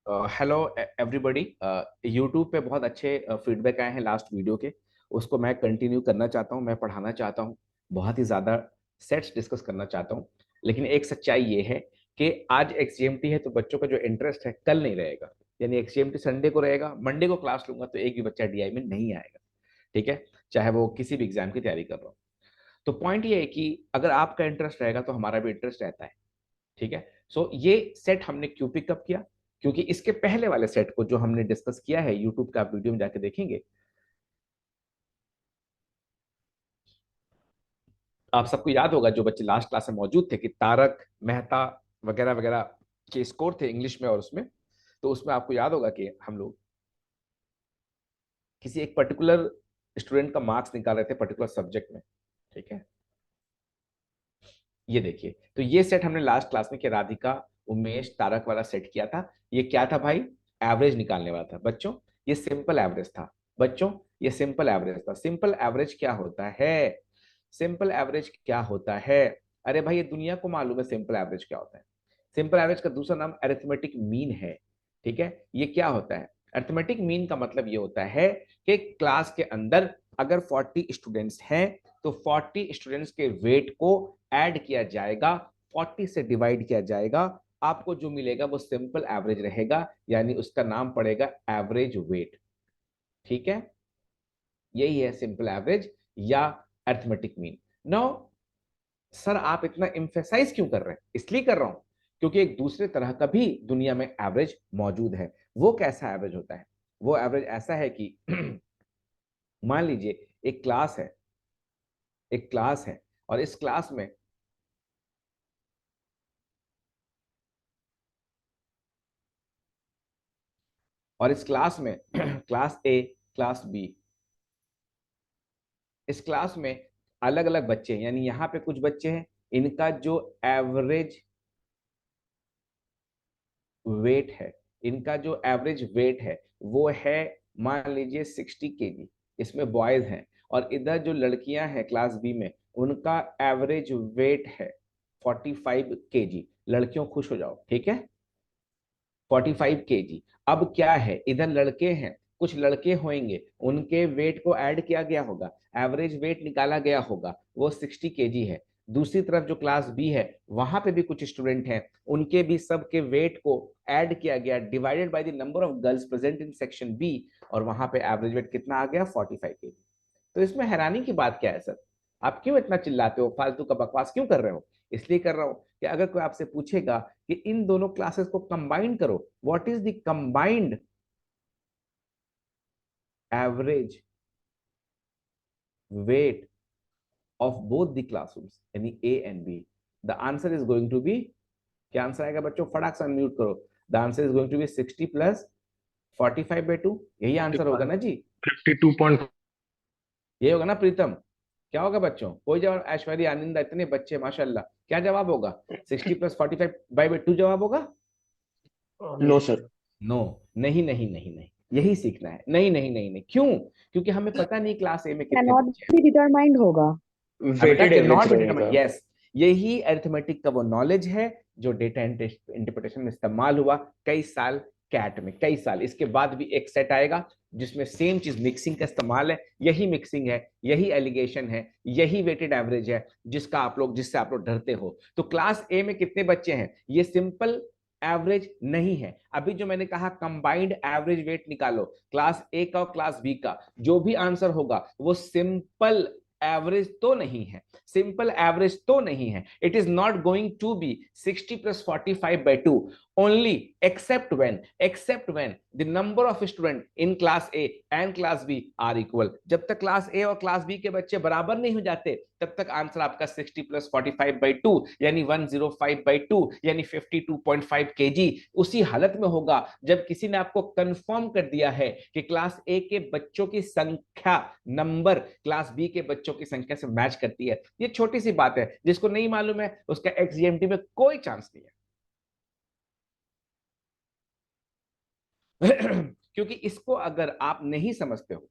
Hello everybody. YouTube पे बहुत अच्छे फीडबैक आए हैं लास्ट वीडियो के। उसको मैं कंटिन्यू करना चाहता हूँ, मैं पढ़ाना चाहता हूँ, बहुत ही ज़्यादा सेट्स डिस्कस करना चाहता हूँ। लेकिन एक सच्चाई ये है कि आज एक्सजीएमटी है तो बच्चों का जो इंटरेस्ट है कल नहीं रहेगा। यानी एक्सजीएमटी संडे को रहेगा, मंडे को क्लास लूंगा तो एक भी बच्चा डीआई में नहीं आएगा। ठीक है, चाहे वो किसी भी एग्जाम की तैयारी कर रहा हो। तो पॉइंट ये है कि अगर आपका इंटरेस्ट रहेगा तो हमारा भी इंटरेस्ट रहता है। ठीक है। सो ये सेट हमने क्यों पिकअप किया? क्योंकि इसके पहले वाले सेट को जो हमने डिस्कस किया है यूट्यूब का, आप वीडियो में जाके देखेंगे, आप सबको याद होगा जो बच्चे लास्ट क्लास में मौजूद थे कि तारक मेहता वगैरह वगैरह के स्कोर थे इंग्लिश में और उसमें। तो उसमें आपको याद होगा कि हम लोग किसी एक पर्टिकुलर स्टूडेंट का मार्क्स निकाल रहे थे पर्टिकुलर सब्जेक्ट में। ठीक है, ये देखिए, तो ये सेट हमने लास्ट क्लास में किया, राधिका उमेश तारक वाला सेट किया था। ये क्या था भाई? एवरेज निकालने वाला था बच्चों। ये सिंपल एवरेज था बच्चों, ये सिंपल एवरेज था। सिंपल एवरेज क्या होता है? सिंपल एवरेज क्या होता है? अरे भाई, ये दुनिया को मालूम है सिंपल एवरेज क्या होता है। सिंपल एवरेज का दूसरा नाम अरिथमेटिक मीन है। ठीक है, ये क्या होता है? अरिथमेटिक मीन का मतलब ये होता है कि क्लास के अंदर अगर 40 स्टूडेंट्स हैं तो 40 स्टूडेंट्स के वेट को ऐड किया जाएगा, 40 से डिवाइड किया जाएगा, आपको जो मिलेगा वो सिंपल एवरेज रहेगा, यानी उसका नाम पड़ेगा एवरेज वेट। ठीक है, यही है सिंपल एवरेज या अरिथमेटिक मीन। नाउ सर, आप इतना इम्फेसाइज क्यों कर रहे हैं? इसलिए कर रहा हूं क्योंकि एक दूसरे तरह का भी दुनिया में एवरेज मौजूद है। वो कैसा एवरेज होता है? वो एवरेज ऐसा है कि मान लीजिए एक क्लास है, एक क्लास है और इस क्लास में इस क्लास में क्लास ए, क्लास बी, इस क्लास में अलग अलग बच्चे हैं। यानी यहाँ पे कुछ बच्चे हैं, इनका जो एवरेज वेट है, इनका जो एवरेज वेट है वो है मान लीजिए 60 kg, इसमें बॉयज हैं। और इधर जो लड़कियां हैं क्लास बी में, उनका एवरेज वेट है 45 kg। लड़कियों खुश हो जाओ, ठीक है, 45 kg। अब क्या है, इधर लड़के हैं, कुछ लड़के होंगे, उनके वेट को ऐड किया गया होगा, एवरेज वेट निकाला गया होगा, वो 60 kg है। दूसरी तरफ जो क्लास बी है वहां पे भी कुछ स्टूडेंट हैं, उनके भी सबके वेट को ऐड किया गया, divided by the number of girls present in section B, और वहां पे एवरेज वेट कितना आ गया? 45 kg। तो इसमें हैरानी की बात क्या है सर? आप क्यों इतना चिल्लाते हो, फालतू का बकवास क्यों कर रहे हो? इसलिए कर रहा हूं कि अगर कोई आपसे पूछेगा कि इन दोनों क्लासेस को कंबाइन करो, what is the combined average weight of both the classrooms, यानी A and B, the answer is going to be, क्या आंसर आएगा बच्चों? फटाक से अनम्यूट करो। The answer is going to be 60 plus 45/2। यही आंसर होगा ना जी? 52.5। यही होगा ना प्रीतम? क्या होगा बच्चों? कोई जवाब? ऐश्वर्या, आनंदा, इतने बच्चे माशाल्लाह, क्या जवाब होगा? 60 + 45/2 जवाब होगा? No sir. नो, नहीं नहीं नहीं नहीं, यही सीखना है। नहीं नहीं नहीं नहीं, क्यों? क्योंकि हमें पता नहीं क्लास ए में कितने कैनॉट बच्चे हैं। भी डिटरमाइंड होगा। हाँ बेटा, weighted can average not be determined, रहेगा। यस। यही अरिथमेटिक का वो नॉलेज है जो डेटा इंटरप्रिटेशन में इस्तेमाल हुआ कई साल, कैट में कई साल। इसके बाद भी एक सेट आएगा जिसमें सेम चीज मिक्सिंग का इस्तेमाल है। यही मिक्सिंग है, यही एलिगेशन है, यही वेटेड एवरेज है जिससे आप लोग डरते हो। तो क्लास ए में कितने बच्चे हैं, ये सिंपल एवरेज नहीं है। अभी जो मैंने कहा कंबाइंड एवरेज वेट निकालो, क्लास ए का और क्लास बी का, जो भी आंसर होगा वो सिंपल एवरेज तो नहीं है, सिंपल एवरेज तो नहीं है। It is not going to be 60 + 45/2 only, except when the number of student in class A and class B are equal। जब तक क्लास ए और क्लास बी के बच्चे बराबर नहीं हो जाते तब तक आंसर आपका 60 + 45/2 यानी 105/2 यानी 52.5 kg उसी हालत में होगा जब किसी ने आपको कंफर्म कर दिया है कि क्लास ए के बच्चों की संख्या, नंबर क्लास बी के बच्चों की संख्या से मैच करती है। ये छोटी सी बात है, जिसको नहीं मालूम है उसका एक्सजीएमटी में कोई चांस नहीं है। क्योंकि इसको अगर आप नहीं समझते हो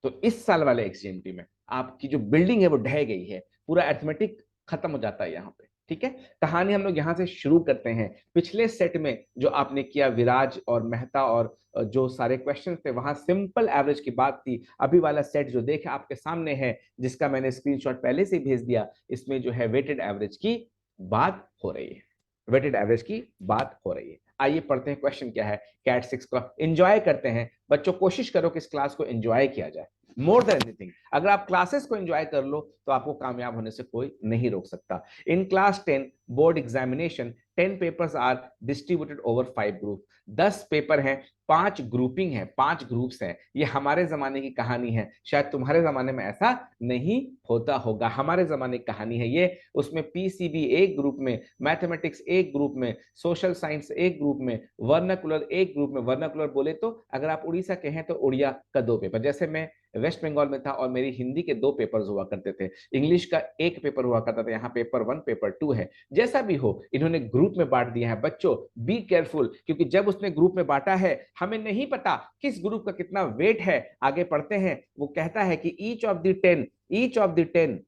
तो इस साल वाले एक्सजीएमटी में आपकी जो बिल्डिंग है वो ढह गई है, पूरा अरिथमेटिक खत्म हो जाता है यहाँ पे। ठीक है, कहानी हम लोग यहाँ से शुरू करते हैं। पिछले सेट में जो आपने किया विराज और मेहता और जो सारे क्वेश्चन थे वहां सिंपल एवरेज की बात थी। अभी वाला सेट जो देखे आपके सामने है, जिसका मैंने स्क्रीनशॉट पहले से भेज दिया, इसमें जो है वेटेड एवरेज की बात हो रही है, वेटेड एवरेज की बात हो रही है। आइए पढ़ते हैं क्वेश्चन क्या है। कैट 6 का एंजॉय करते हैं बच्चों, कोशिश करो कि इस क्लास को एंजॉय किया जाए मोर देन एनीथिंग। अगर आप क्लासेस को एंजॉय कर लो तो आपको कामयाब होने से कोई नहीं रोक सकता। In class 10 board examination 10 papers are distributed over 5 group. 10 paper हैं, 5 ग्रुपिंग है, 5 ग्रुप्स हैं। ये हमारे जमाने की कहानी है, शायद तुम्हारे जमाने में ऐसा नहीं होता होगा। हमारे जमाने की कहानी है ये। उसमें पीसीबी एक ग्रुप में, मैथमेटिक्स एक ग्रुप में, सोशल साइंस एक ग्रुप में, वर्नाकुलर एक ग्रुप में। वर्नाकुलर बोले तो अगर आप उड़ीसा के हैं तो उड़िया का 2 पेपर, जैसे मैं वेस्ट बंगाल में था और मेरी हिंदी के 2 पेपर्स हुआ करते थे, इंग्लिश का 1 पेपर हुआ करता था। यहाँ पेपर 1 पेपर 2 है। जैसा भी हो इन्होंने ग्रुप में बांट दिया है बच्चों, बी केयरफुल, क्योंकि जब उसने ग्रुप में बांटा है हमें नहीं पता किस ग्रुप का कितना वेट है। आगे पढ़ते हैं, वो कहता है कि each of the 10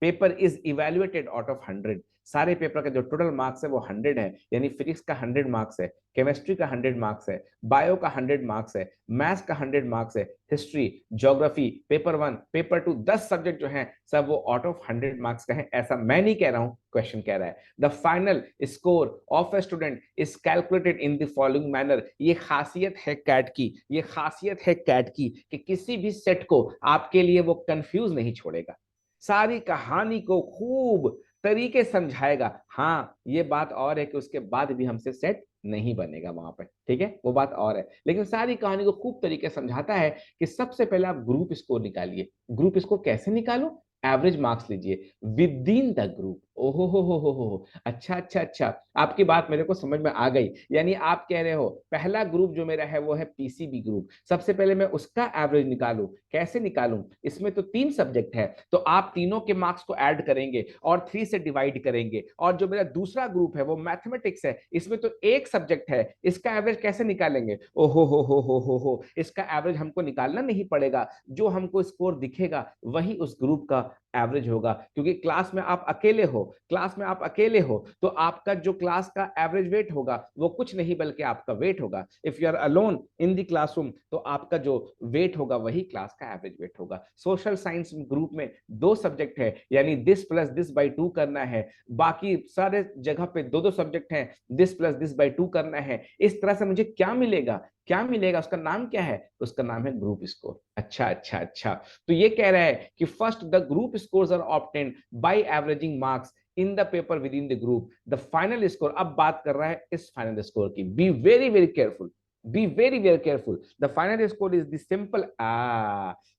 paper is evaluated out of 100। सारे पेपर का जो टोटल मार्क्स है वो 100 है, यानी फिजिक्स का 100 मार्क्स है, केमिस्ट्री का 100 मार्क्स है, बायो का 100 मार्क्स है, मैथ्स का 100 मार्क्स है, history, geography, paper 1 paper 2 10 subject जो हैं सब वो आउट ऑफ 100 मार्क्स का है। ऐसा मैं नहीं कह रहा हूं, क्वेश्चन कह रहा है। The final score of a student is calculated in the following manner. ये खासियत है कैट की, ये खासियत है कैट की कि किसी भी सेट को आपके लिए वो कंफ्यूज नहीं छोड़ेगा, सारी कहानी को खूब तरीके समझाएगा। हाँ ये बात और है कि उसके बाद भी हमसे सेट नहीं बनेगा वहां पर, ठीक है, वो बात और है, लेकिन सारी कहानी को खूब तरीके समझाता है कि सबसे पहले आप ग्रुप स्कोर निकालिए। ग्रुप स्कोर कैसे निकालो? एवरेज मार्क्स लीजिए विद इन द ग्रुप। ओहो हो, अच्छा अच्छा अच्छा, आपकी बात मेरे को समझ में आ गई। यानी आप कह रहे हो पहला ग्रुप जो मेरा है वो है पीसीबी ग्रुप, सबसे पहले मैं उसका एवरेज निकालूं। कैसे निकालूं? इसमें तो 3 सब्जेक्ट है, तो आप तीनों के मार्क्स को ऐड करेंगे और 3 से डिवाइड करेंगे। और जो मेरा दूसरा ग्रुप है वो मैथमेटिक्स है, इसमें तो एक सब्जेक्ट है, इसका एवरेज कैसे निकालेंगे? ओहो हो, इसका एवरेज हमको निकालना नहीं पड़ेगा, जो हमको स्कोर दिखेगा वही उस ग्रुप का एवरेज होगा। क्योंकि क्लास में आप अकेले हो, क्लास में आप अकेले हो तो आपका जो क्लास का एवरेज वेट होगा वो कुछ नहीं बल्कि आपका वेट होगा। If you are alone in the classroom तो आपका जो वेट होगा वही क्लास का एवरेज वेट होगा। सोशल साइंस ग्रुप में 2 सब्जेक्ट है, यानी दिस प्लस दिस बाई 2 करना है। बाकी सारे जगह पे 2 सब्जेक्ट हैं, दिस प्लस दिस बाई 2 करना है। इस तरह से मुझे क्या मिलेगा? क्या मिलेगा? उसका नाम क्या है? उसका नाम है ग्रुप स्कोर। अच्छा अच्छा अच्छा, तो ये कह रहा है कि first the group scores are obtained by averaging marks in the paper within the group. The final score, अब बात कर रहा है इस फाइनल स्कोर की। Be very very careful, be very very careful. The final score is the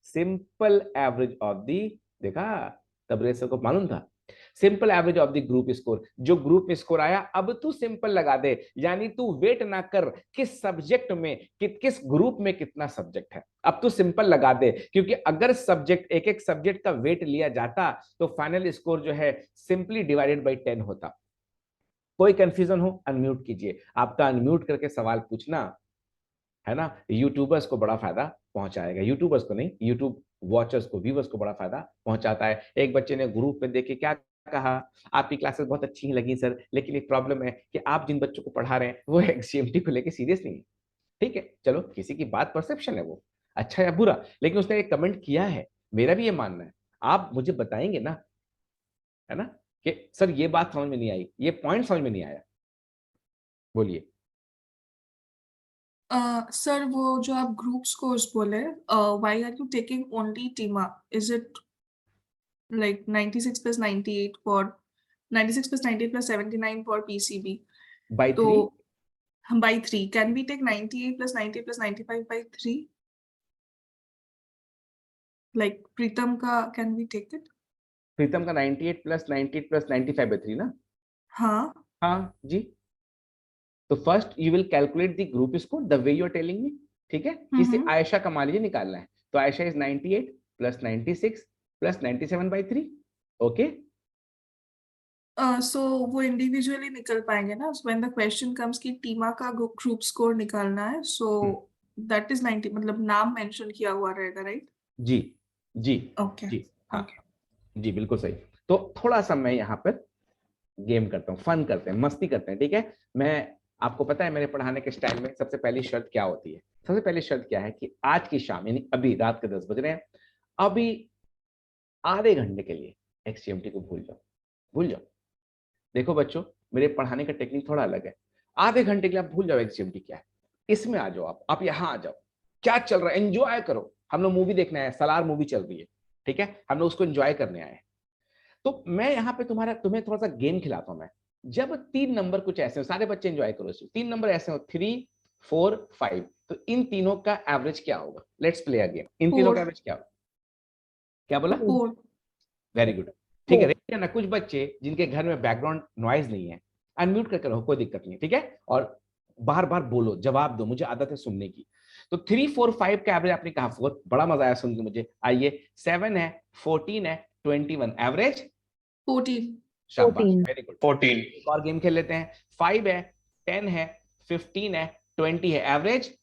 simple average of the, देखा Tabrez sir को मालूम था, simple average of the group score. जो ग्रुप में स्कोर आया अब तू सिंपल लगा दे, यानी तू वेट ना कर किस सब्जेक्ट में किस ग्रुप में कितना सब्जेक्ट है, अब तू सिंपल लगा दे। क्योंकि अगर सब्जेक्ट एक एक सब्जेक्ट का वेट लिया जाता तो फाइनल स्कोर जो है सिंपली डिवाइडेड बाई 10 होता। कोई कंफ्यूजन हो अनम्यूट कीजिए, आपका अनम्यूट करके सवाल पूछना है ना, यूट्यूबर्स को बड़ा फायदा पहुंचाएगा। यूट्यूबर्स को नहीं, यूट्यूब वॉचर्स को, व्यूवर्स को बड़ा फायदा पहुंचाता है। एक बच्चे ने ग्रुप में देख के क्या कहा, आपकी क्लासेस बहुत अच्छी लगी सर, लेकिन एक प्रॉब्लम है कि आप जिन बच्चों को पढ़ा रहे हैं वो एक्सजीएमटी को लेके सीरियस नहीं है। ठीक है, चलो किसी की बात परसेप्शन है, वो अच्छा या बुरा, लेकिन उसने एक कमेंट किया है। मेरा भी ये मानना है, आप मुझे बताएंगे ना, है ना, कि सर ये बात समझ में नहीं आई, ये पॉइंट समझ में नहीं आया, बोलिए। सर वो जो आप ग्रुप स्कोर्स बोले, why are you taking only टीमा? Is it like 96 plus 98 for 96 plus 98 plus 79 for PCB? By तो 3, by 3 can we take 98 plus 98 plus 95 by 3? Like Pritam का can we take it? प्रीतम का 98 plus 98 plus 95 by 3 ना? हाँ हाँ जी। तो first you will calculate the group score the way you are telling me, ठीक है। किसी आयशा का मान लीजिए निकालना है, तो Ayesha is 98 plus 96 plus 97 by 3, okay. So वो इंडिविजुअली निकल पाएंगे ना? व्हेन द क्वेश्चन कम्स कि टीमा का ग्रुप स्कोर निकालना है, सो दैट इज 90, मतलब नाम मेंशन किया हुआ रहेगा, राइट? जी जी ओके जी, हाँ ओके। जी बिल्कुल सही। तो थोड़ा सा मैं यहाँ पर गेम करता हूँ, फन करते हैं, मस्ती करते हैं, ठीक है। मैं आपको पता है मेरे पढ़ाने के स्टाइल में सबसे पहली शर्त क्या होती है? सबसे पहली शर्त क्या है कि आज की शाम यानी अभी रात के 10 बज रहे हैं, अभी आधे घंटे के लिए XGMT को भूल जाओ, भूल जाओ। देखो बच्चों, मेरे पढ़ाने का टेक्निक थोड़ा अलग है। आधे घंटे के लिए आप भूल जाओ XGMT क्या है, इसमें आ जाओ, आप यहाँ आ जाओ, क्या चल रहा है एंजॉय करो। हम लोग मूवी देखने आए, सलार मूवी चल रही है, ठीक है, हम लोग उसको एंजॉय करने आए हैं। तो मैं यहाँ पे तुम्हें थोड़ा सा गेम खिलाता हूँ मैं। जब 3 नंबर कुछ ऐसे हो, सारे बच्चे एंजॉय करो इसको, 3 नंबर ऐसे हो 3, 4, 5, तो इन तीनों का एवरेज क्या होगा? Let's play a game. इन तीनों का 4 एवरेज क्या होगा? क्या बोला? 4 वेरी गुड, ठीक है। देखिए ना, कुछ बच्चे जिनके घर में बैकग्राउंड नॉइज नहीं है, अनम्यूट करके रहो, कोई दिक्कत नहीं, ठीक है, और बार बार बोलो, जवाब दो, मुझे आदत है सुनने की। तो 3, 4, 5 का एवरेज आपने कहा 4, बड़ा मजा आया सुन के मुझे। आइए, 7 है, 14 है, 21, एवरेज 14 शाबाश, वेरी गुड। 14 एक और गेम खेल लेते हैं। 5 है, 10 है, 15 है, 20 है, average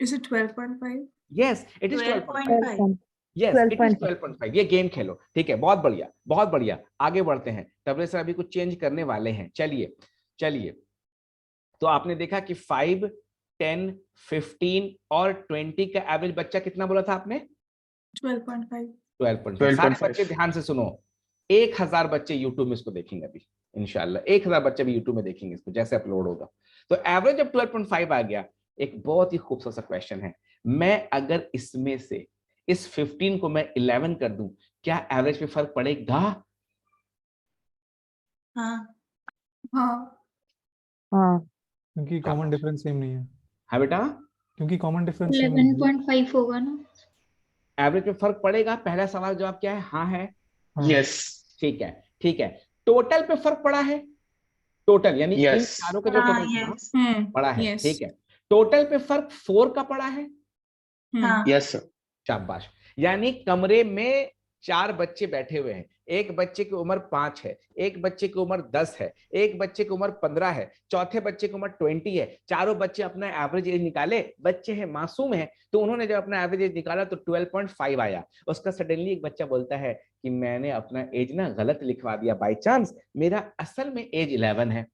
Is it 12.5? Yes it is 12.5। 12.5 yes it is 12.5 12.5। ये गेम खेलो, ठीक है, बहुत बढ़िया, बहुत बढ़िया। आगे बढ़ते हैं, तबले सर अभी कुछ चेंज करने वाले हैं। चलिए चलिए, तो आपने देखा कि 5, 10, 15 और 20 का एवरेज बच्चा कितना बोला था आपने? 12.5 12.5। सारे बच्चे ध्यान से सुनो, 1000 बच्चे यूट्यूब में इसको देखेंगे अभी, इंशाल्लाह 1000 बच्चे भी यूट्यूब में देखेंगे इसको जैसे अपलोड होगा। तो एवरेज जब 12.5 आ गया, एक बहुत ही खूबसूरत सा क्वेश्चन है, मैं अगर इसमें से इस 15 को मैं 11 कर दूं, क्या एवरेज पे फर्क पड़ेगा? हाँ हाँ हाँ क्योंकि कॉमन डिफरेंस सेम नहीं है। हाँ बेटा, क्योंकि कॉमन डिफरेंस सेम नहीं है। 11.5 होगा ना। एवरेज पे फर्क पड़ेगा। पहला सवाल जवाब क्या है? हाँ है, हाँ। यस ठीक है, ठीक है। टोटल पे फर्क पड़ा है? टोटल यानी इन यस चारों का जो हाँ टोटल था यस पड़ा है, yes ठीक है। टोटल पे फर्क 4 का पड़ा है, हाँ यस सर शाबाश। यानी कमरे में 4 बच्चे बैठे हुए हैं, एक बच्चे की उम्र 5 है, एक बच्चे की उम्र 10 है, एक बच्चे की उम्र 15 है, चौथे बच्चे की उम्र 20 है। चारों बच्चे अपना एवरेज एज निकाले, बच्चे हैं, मासूम है, तो उन्होंने जब अपना एवरेज एज निकाला तो 12.5 आया। उसका सडनली एक बच्चा बोलता है कि मैंने अपना एज ना गलत लिखवा दिया बाई चांस, मेरा असल में एज 11 है,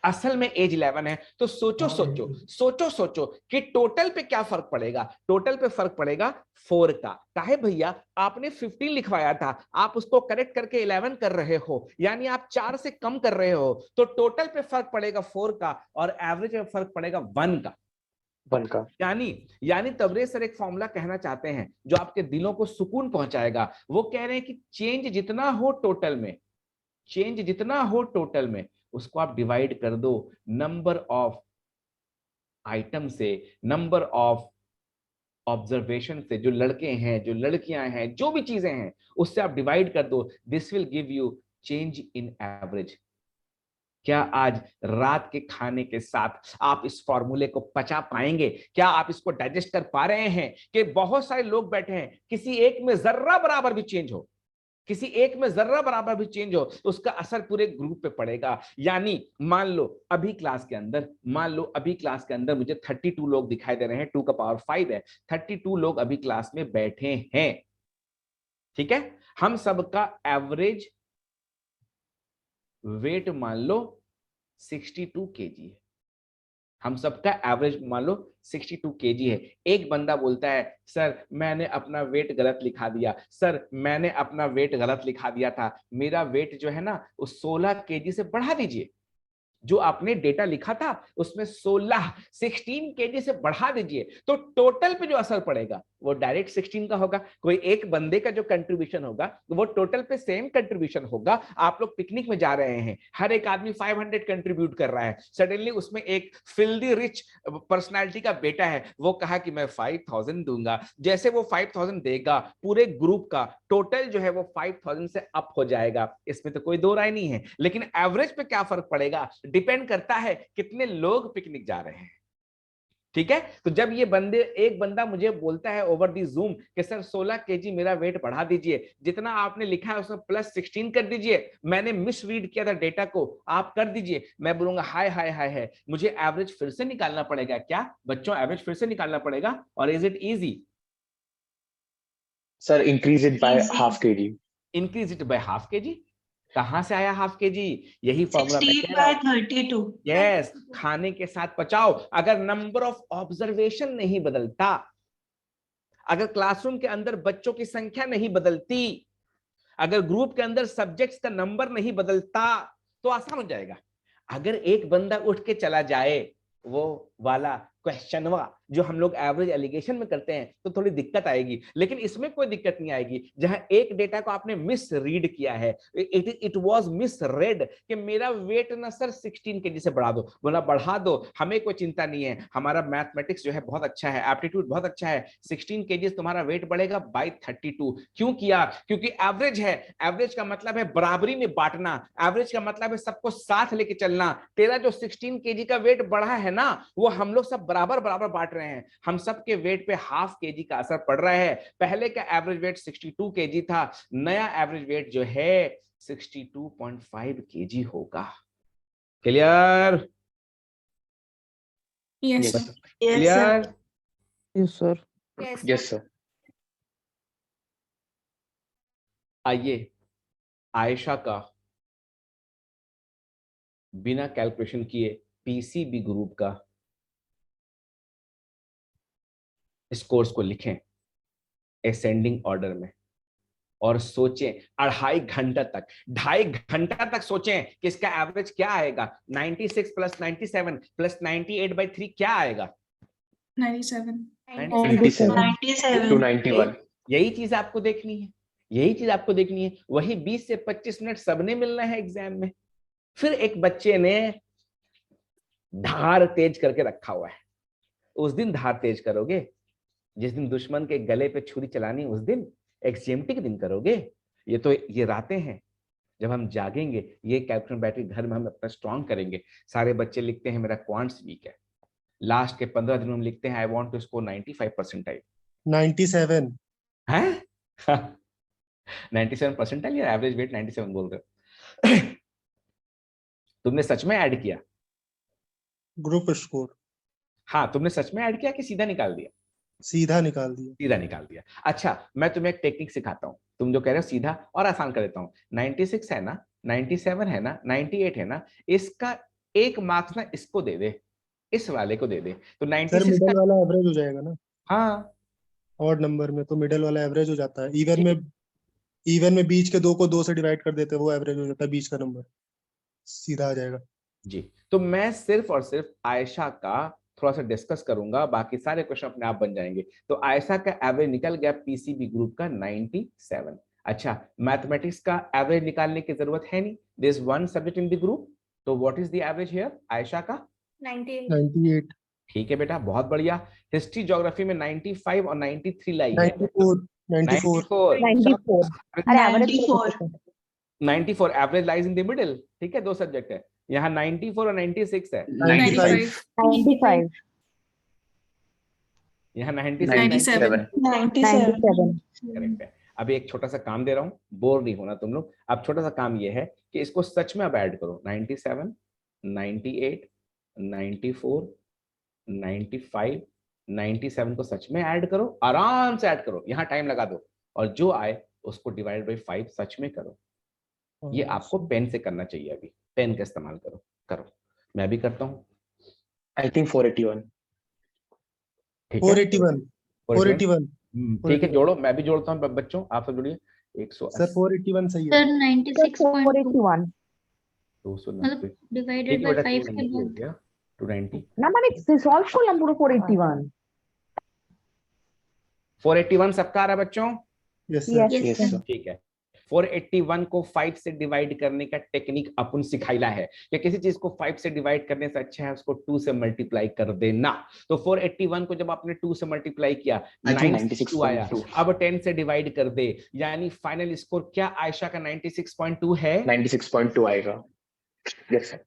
असल में एज 11 है। तो सोचो सोचो सोचो सोचो कि टोटल पे क्या फर्क पड़ेगा? टोटल पे फर्क पड़ेगा 4 का। काहे भैया, आपने 15 लिखवाया था, आप उसको करेक्ट करके 11 कर रहे हो, यानी आप 4 से कम कर रहे हो, तो टोटल पे फर्क पड़ेगा 4 का और एवरेज पे फर्क पड़ेगा 1 का। 1 का यानी तबरेज सर एक फॉर्मूला कहना चाहते हैं जो आपके दिलों को सुकून पहुंचाएगा। वो कह रहे हैं कि चेंज जितना हो टोटल में, चेंज जितना हो टोटल में, उसको आप डिवाइड कर दो नंबर ऑफ आइटम से, नंबर ऑफ ऑब्जर्वेशन से, जो लड़के हैं, जो लड़कियां हैं, जो भी चीजें हैं, उससे आप डिवाइड कर दो। This will give you change in average. क्या आज रात के खाने के साथ आप इस फॉर्मूले को पचा पाएंगे? क्या आप इसको डाइजेस्ट कर पा रहे हैं कि बहुत सारे लोग बैठे हैं, किसी एक में जर्रा बराबर भी चेंज हो, किसी एक में जर्रा बराबर भी चेंज हो, तो उसका असर पूरे ग्रुप पे पड़ेगा। यानी मान लो अभी क्लास के अंदर, मान लो अभी क्लास के अंदर मुझे 32 लोग दिखाई दे रहे हैं, 2 का पावर 5 है, 32 लोग अभी क्लास में बैठे हैं, ठीक है। हम सबका एवरेज वेट मान लो 62 केजी है, हम सबका एवरेज मान लो 62 केजी है। एक बंदा बोलता है सर मैंने अपना वेट गलत लिखा दिया, सर मैंने अपना वेट गलत लिखा दिया था, मेरा वेट जो है ना उस 16 केजी से बढ़ा दीजिए। जो आपने डेटा लिखा था उसमें 16 केजी से बढ़ा दीजिए, तो टोटल पे जो असर पड़ेगा वो डायरेक्ट 16 का होगा। कोई एक बंदे का जो कंट्रीब्यूशन होगा वो टोटल पे सेम कंट्रीब्यूशन होगा। आप लोग पिकनिक में जा रहे हैं, हर एक आदमी 500 कंट्रीब्यूट कर रहा है, सडनली उसमें एक फिल्दी रिच पर्सनालिटी का बेटा है, वो कहा कि मैं 5000 दूंगा। जैसे वो 5000 देगा, पूरे ग्रुप का टोटल जो है वो 5000 से अप हो जाएगा, इसमें तो कोई दो राय नहीं है। लेकिन एवरेज पे क्या फर्क पड़ेगा? डिपेंड करता है कितने लोग पिकनिक जा रहे हैं, ठीक है। तो जब ये एक बंदा मुझे बोलता है ओवर दी जूम कि सर 16 केजी मेरा वेट बढ़ा दीजिए, जितना आपने लिखा है उसमें प्लस 16 कर दीजिए, मैंने मिस रीड किया था डेटा को, आप कर दीजिए, मैं बोलूंगा हाय हाय हाय है, मुझे एवरेज फिर से निकालना पड़ेगा क्या बच्चों? एवरेज फिर से निकालना पड़ेगा। और is it easy? Sir increase it by Easy. Half KG increase it by half kg। कहां से आया हाफ kg? यही फॉर्मूला मैं 16 कह रहा by हूं। 32। यस, खाने के साथ पचाओ। अगर नंबर ऑफ ऑब्जर्वेशन नहीं बदलता, अगर क्लासरूम के अंदर बच्चों की संख्या नहीं बदलती, अगर ग्रुप के अंदर सब्जेक्ट्स का नंबर नहीं बदलता, तो आसान हो जाएगा। अगर एक बंदा उठ के चला जाए, वो वाला क्वेश्चनवा जो हम लोग एवरेज एलिगेशन में करते हैं, तो थोड़ी दिक्कत आएगी। लेकिन इसमें कोई दिक्कत नहीं आएगी। जहां एक डेटा को आपने मिस रीड किया है, इट वाज मिस रेड कि मेरा वेट ना सर 16 kg से बढ़ा दो, बोला बढ़ा दो, हमें कोई चिंता नहीं है, हमारा मैथमेटिक्स जो है बहुत अच्छा है, एप्टीट्यूड बहुत अच्छा है, 16 kg तुम्हारा वेट बढ़ेगा बाय 32। क्यों किया? क्योंकि एवरेज है। एवरेज का मतलब है बराबरी में बांटना, एवरेज का मतलब है सबको साथ लेके चलना। तेरा जो 16 kg का वेट बढ़ा है ना, वो हम लोग सब बराबर बराबर बांट रहे हैं। हम सब के वेट पे हाफ kg का असर पड़ रहा है। पहले का एवरेज वेट 62 kg था, नया एवरेज वेट जो है 62.5 kg होगा। Clear? Yes, Yes, sir. sir. Yes, sir. Clear? Yes, sir. Yes, sir. आइए, आयशा का बिना कैलकुलेशन किए पीसीबी ग्रुप का स्कोर्स को लिखें असेंडिंग ऑर्डर में, और सोचें 2.5 घंटा तक सोचें कि इसका एवरेज क्या आएगा। 96 प्लस 97 प्लस 98/3 क्या आएगा? 97. 97 97. to 91. यही चीज आपको देखनी है, यही चीज आपको देखनी है। वही 20 से 25 मिनट सबने मिलना है एग्जाम में। फिर एक बच्चे ने धार तेज करके रखा हुआ है, उस दिन धार तेज करोगे जिस दिन दुश्मन के गले पे छुरी चलानी, उस दिन एक्सएमटी के दिन करोगे। ये तो ये रातें हैं जब हम जागेंगे, ये कैल्कुलेशन बैटरी घर में हम अपना स्ट्रॉन्ग करेंगे। सारे बच्चे लिखते हैं मेरा क्वांट्स वीक है, लास्ट के 15 दिनों में लिखते हैं I want to score 95 percentile. 97. हैं 97 परसेंटाइल या एवरेज वेट 97 बोल रहे हो? तुमने सच में ऐड किया? ग्रुप स्कोर हाँ, तुमने सच में ऐड किया कि सीधा निकाल दिया? सीधा निकाल दिया. सीधा निकाल दिया। अच्छा, मैं तुम्हें एक टेक्निक सिखाता हूँ, तुम जो कह रहे हो सीधा, और आसान कर देता हूँ। 96 है ना, 97 है ना, 98 है ना, इसका एक मार्क्स ना इसको दे दे, इस वाले को दे दे, तो सर 96 मिडल का। वाला एवरेज हो जाएगा ना. हाँ, ऑड नंबर में तो मिडल वाला एवरेज हो जाता है. इवन में बीच के दो को 2 से डिवाइड कर देते हैं, वो एवरेज हो जाता है, बीच का नंबर सीधा आ जाएगा. जी। तो मैं सिर्फ और सिर्फ आयशा का थोड़ा सा डिस्कस करूंगा, बाकी सारे क्वेश्चन अपने आप बन जाएंगे। तो आयशा का एवरेज निकल गया पीसीबी ग्रुप का 97। अच्छा, मैथमेटिक्स का एवरेज निकालने की जरूरत है नहीं, there is one subject in the group, तो what is the average here Ayesha का? 98. ठीक है बेटा, बहुत बढ़िया। हिस्ट्री ज्योग्राफी में 95 और 93 लाई है। 94. 94. अरे average 94. 94 average lies in the middle. ठीक है, दो सब्जेक्ट है यहाँ, 94 और 96 है। 95. 95. यहाँ 96 97. 97. करेक्ट है। अभी एक छोटा सा काम दे रहा हूँ, बोर नहीं होना तुम लोग। अब छोटा सा काम ये है कि इसको सच में अब ऐड करो, 97, 98, 94, 95, 97 को सच में ऐड करो, आराम से ऐड करो, यहाँ टाइम लगा दो, और जो आए उसको डिवाइड बाई 5 सच में करो। ये आपको पेन से करना चाहिए, अभी पेन का इस्तेमाल करो। करो, मैं भी करता हूँ। I think 481. ठीक है, 481. 481? 481. ठीक है, जोड़ो, मैं भी जोड़ता हूँ बच्चों, आप सब जोड़िए। 180, सर 481 सही है. सर 96.2 481 मतलब 290, डिवाइडेड बाय 5 के हो बाद गया 290। না মানে সলভ করলাম পুরো 481 481 सबका आ रहा है बच्चों? Yes sir. Yes. Yes, sir. ठीक है। 481 को 5 से डिवाइड करने का टेक्निक अपन सिखाइला है कि किसी चीज को 5 से डिवाइड करने से अच्छा है उसको 2 से मल्टीप्लाई कर देना। तो 481 को जब आपने 2 से मल्टीप्लाई किया, I think 96 आया, 96.2. अब 10 से डिवाइड कर दे, यानी फाइनल स्कोर क्या आयशा का 96.2 है। 96.2 आएगा. Yes, sir.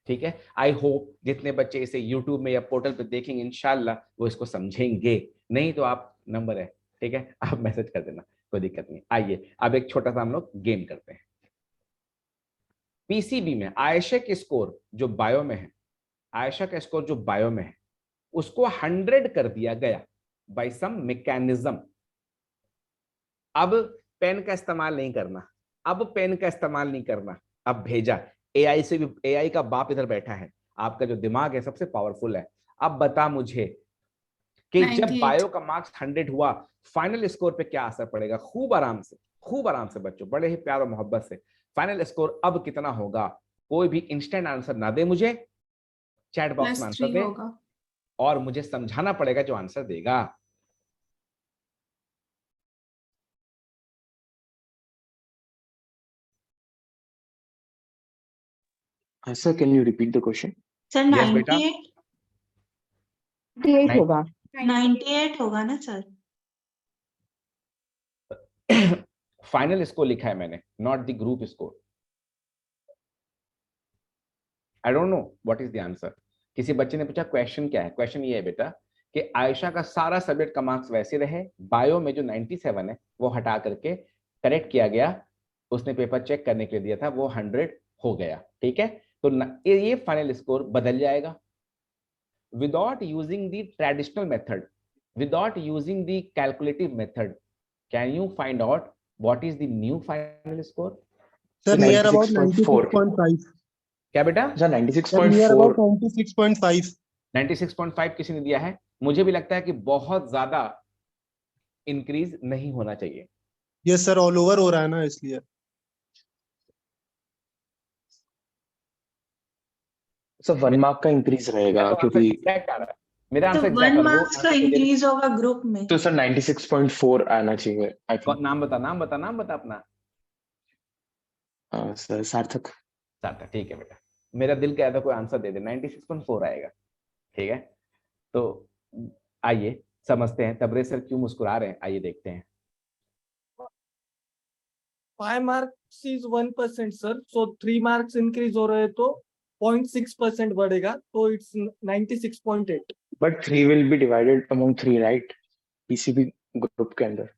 ठीक है, आई होप जितने बच्चे इसे यूट्यूब में या पोर्टल पे देखेंगे इंशाल्लाह वो इसको समझेंगे, नहीं तो आप नंबर है, ठीक है, आप मैसेज कर देना, कोई दिक्कत नहीं। आइए अब एक छोटा सा हम लोग गेम करते हैं। पीसीबी में आयशा के स्कोर जो बायो में है, आयशा का स्कोर जो बायो में है उसको 100 कर दिया गया बाय सम मैकेनिज्म। अब पेन का इस्तेमाल नहीं करना, अब पेन का इस्तेमाल नहीं करना, अब भेजा एआई से भी। एआई का बाप इधर बैठा है, आपका जो दिमाग है सबसे पावरफुल है। अब बता मुझे कि जब 98 बायो का मार्क्स 100 हुआ, फाइनल स्कोर पे क्या असर पड़ेगा? खूब आराम से बच्चों, बड़े ही प्यार और मोहब्बत से। फाइनल स्कोर अब कितना होगा? कोई भी इंस्टेंट आंसर ना दे मुझे, चैट बॉक्स में आंसर +3 दे होगा। और मुझे समझाना पड़ेगा जो आंसर देगा। Sir, can you repeat the question? Sir Yes, बेटा। 98 होगा। 98 होगा ना सर? फाइनल स्कोर लिखा है मैंने, not the group score. I don't know what is the answer. किसी बच्चे ने पूछा क्वेश्चन क्या है? क्वेश्चन ये है बेटा कि आयशा का सारा सब्जेक्ट का मार्क्स वैसे रहे, बायो में जो 97 है वो हटा करके करेक्ट किया गया, उसने पेपर चेक करने के लिए दिया था, वो 100 हो गया। ठीक है, तो ये फाइनल स्कोर बदल जाएगा without using the traditional method, without using the calculative method. Can you find out what is the new final score? Sir near about 96.4. 96.5 क्या बेटा? Sir, sir near 96.4. अबाउट 96.5 96.5 किसी ने दिया है? मुझे भी लगता है कि बहुत ज्यादा इंक्रीज नहीं होना चाहिए। यस सर, ऑल ओवर हो रहा है ना इसलिए। Sir, 1 mark का increase रहेगा क्योंकि एग्जैक्ट आ रहा है मेरा तो आंसर। 1 एग्जैक्ट मार्क्स का इंक्रीज होगा ग्रुप में। तो सर 96.4 आना चाहिए आई थिंक। नाम बता अपना। सर सार्थक। सार्थक, ठीक है बेटा, मेरा दिल कहता था कोई आंसर दे दे, 96.4 आएगा। ठीक है, तो आइए समझते हैं तबरेज सर क्यों मुस्कुरा रहे हैं, आइए देखते हैं। 5 marks is 1% sir, so 3 marks increase हो रहे तो 0.6% बढ़ेगा, तो it's 96.8. But 3 will be divided among 3, right? किसी भी ग्रुप के अंदर।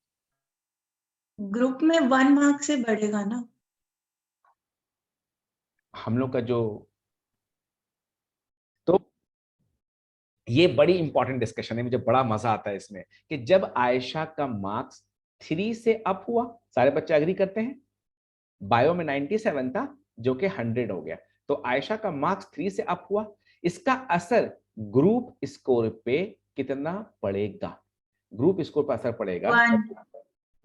ग्रुप में 1 मार्क से बढ़ेगा ना? हम लोग का जो, तो ये बड़ी इंपॉर्टेंट डिस्कशन है, मुझे बड़ा मजा आता है इसमें कि जब आयशा का मार्क्स 3 से अप हुआ, सारे बच्चे एग्री करते हैं, बायो में 97 था जो कि 100 हो गया, तो आयशा का मार्क्स 3 से अप हुआ, इसका असर ग्रुप स्कोर पे कितना पड़ेगा? ग्रुप स्कोर पर असर पड़ेगा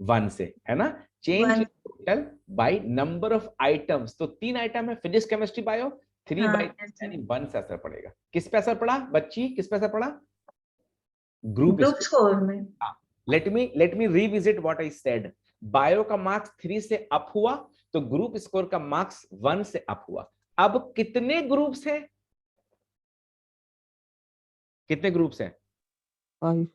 1 से, है ना? Change total by number of items, तो 3 आइटम है, फिजिक्स केमिस्ट्री बायो, 3 बाय यानी 1 से असर पड़ेगा। किस पे असर पड़ा बच्ची, किस पे असर पड़ा? ग्रुप स्कोर में। Let me revisit what I said. Bio का मार्क्स 3 से अप हुआ तो ग्रुप स्कोर का मार्क्स 1 से अप हुआ। अब कितने ग्रुप्स हैं? कितने ग्रुप्स हैं? 5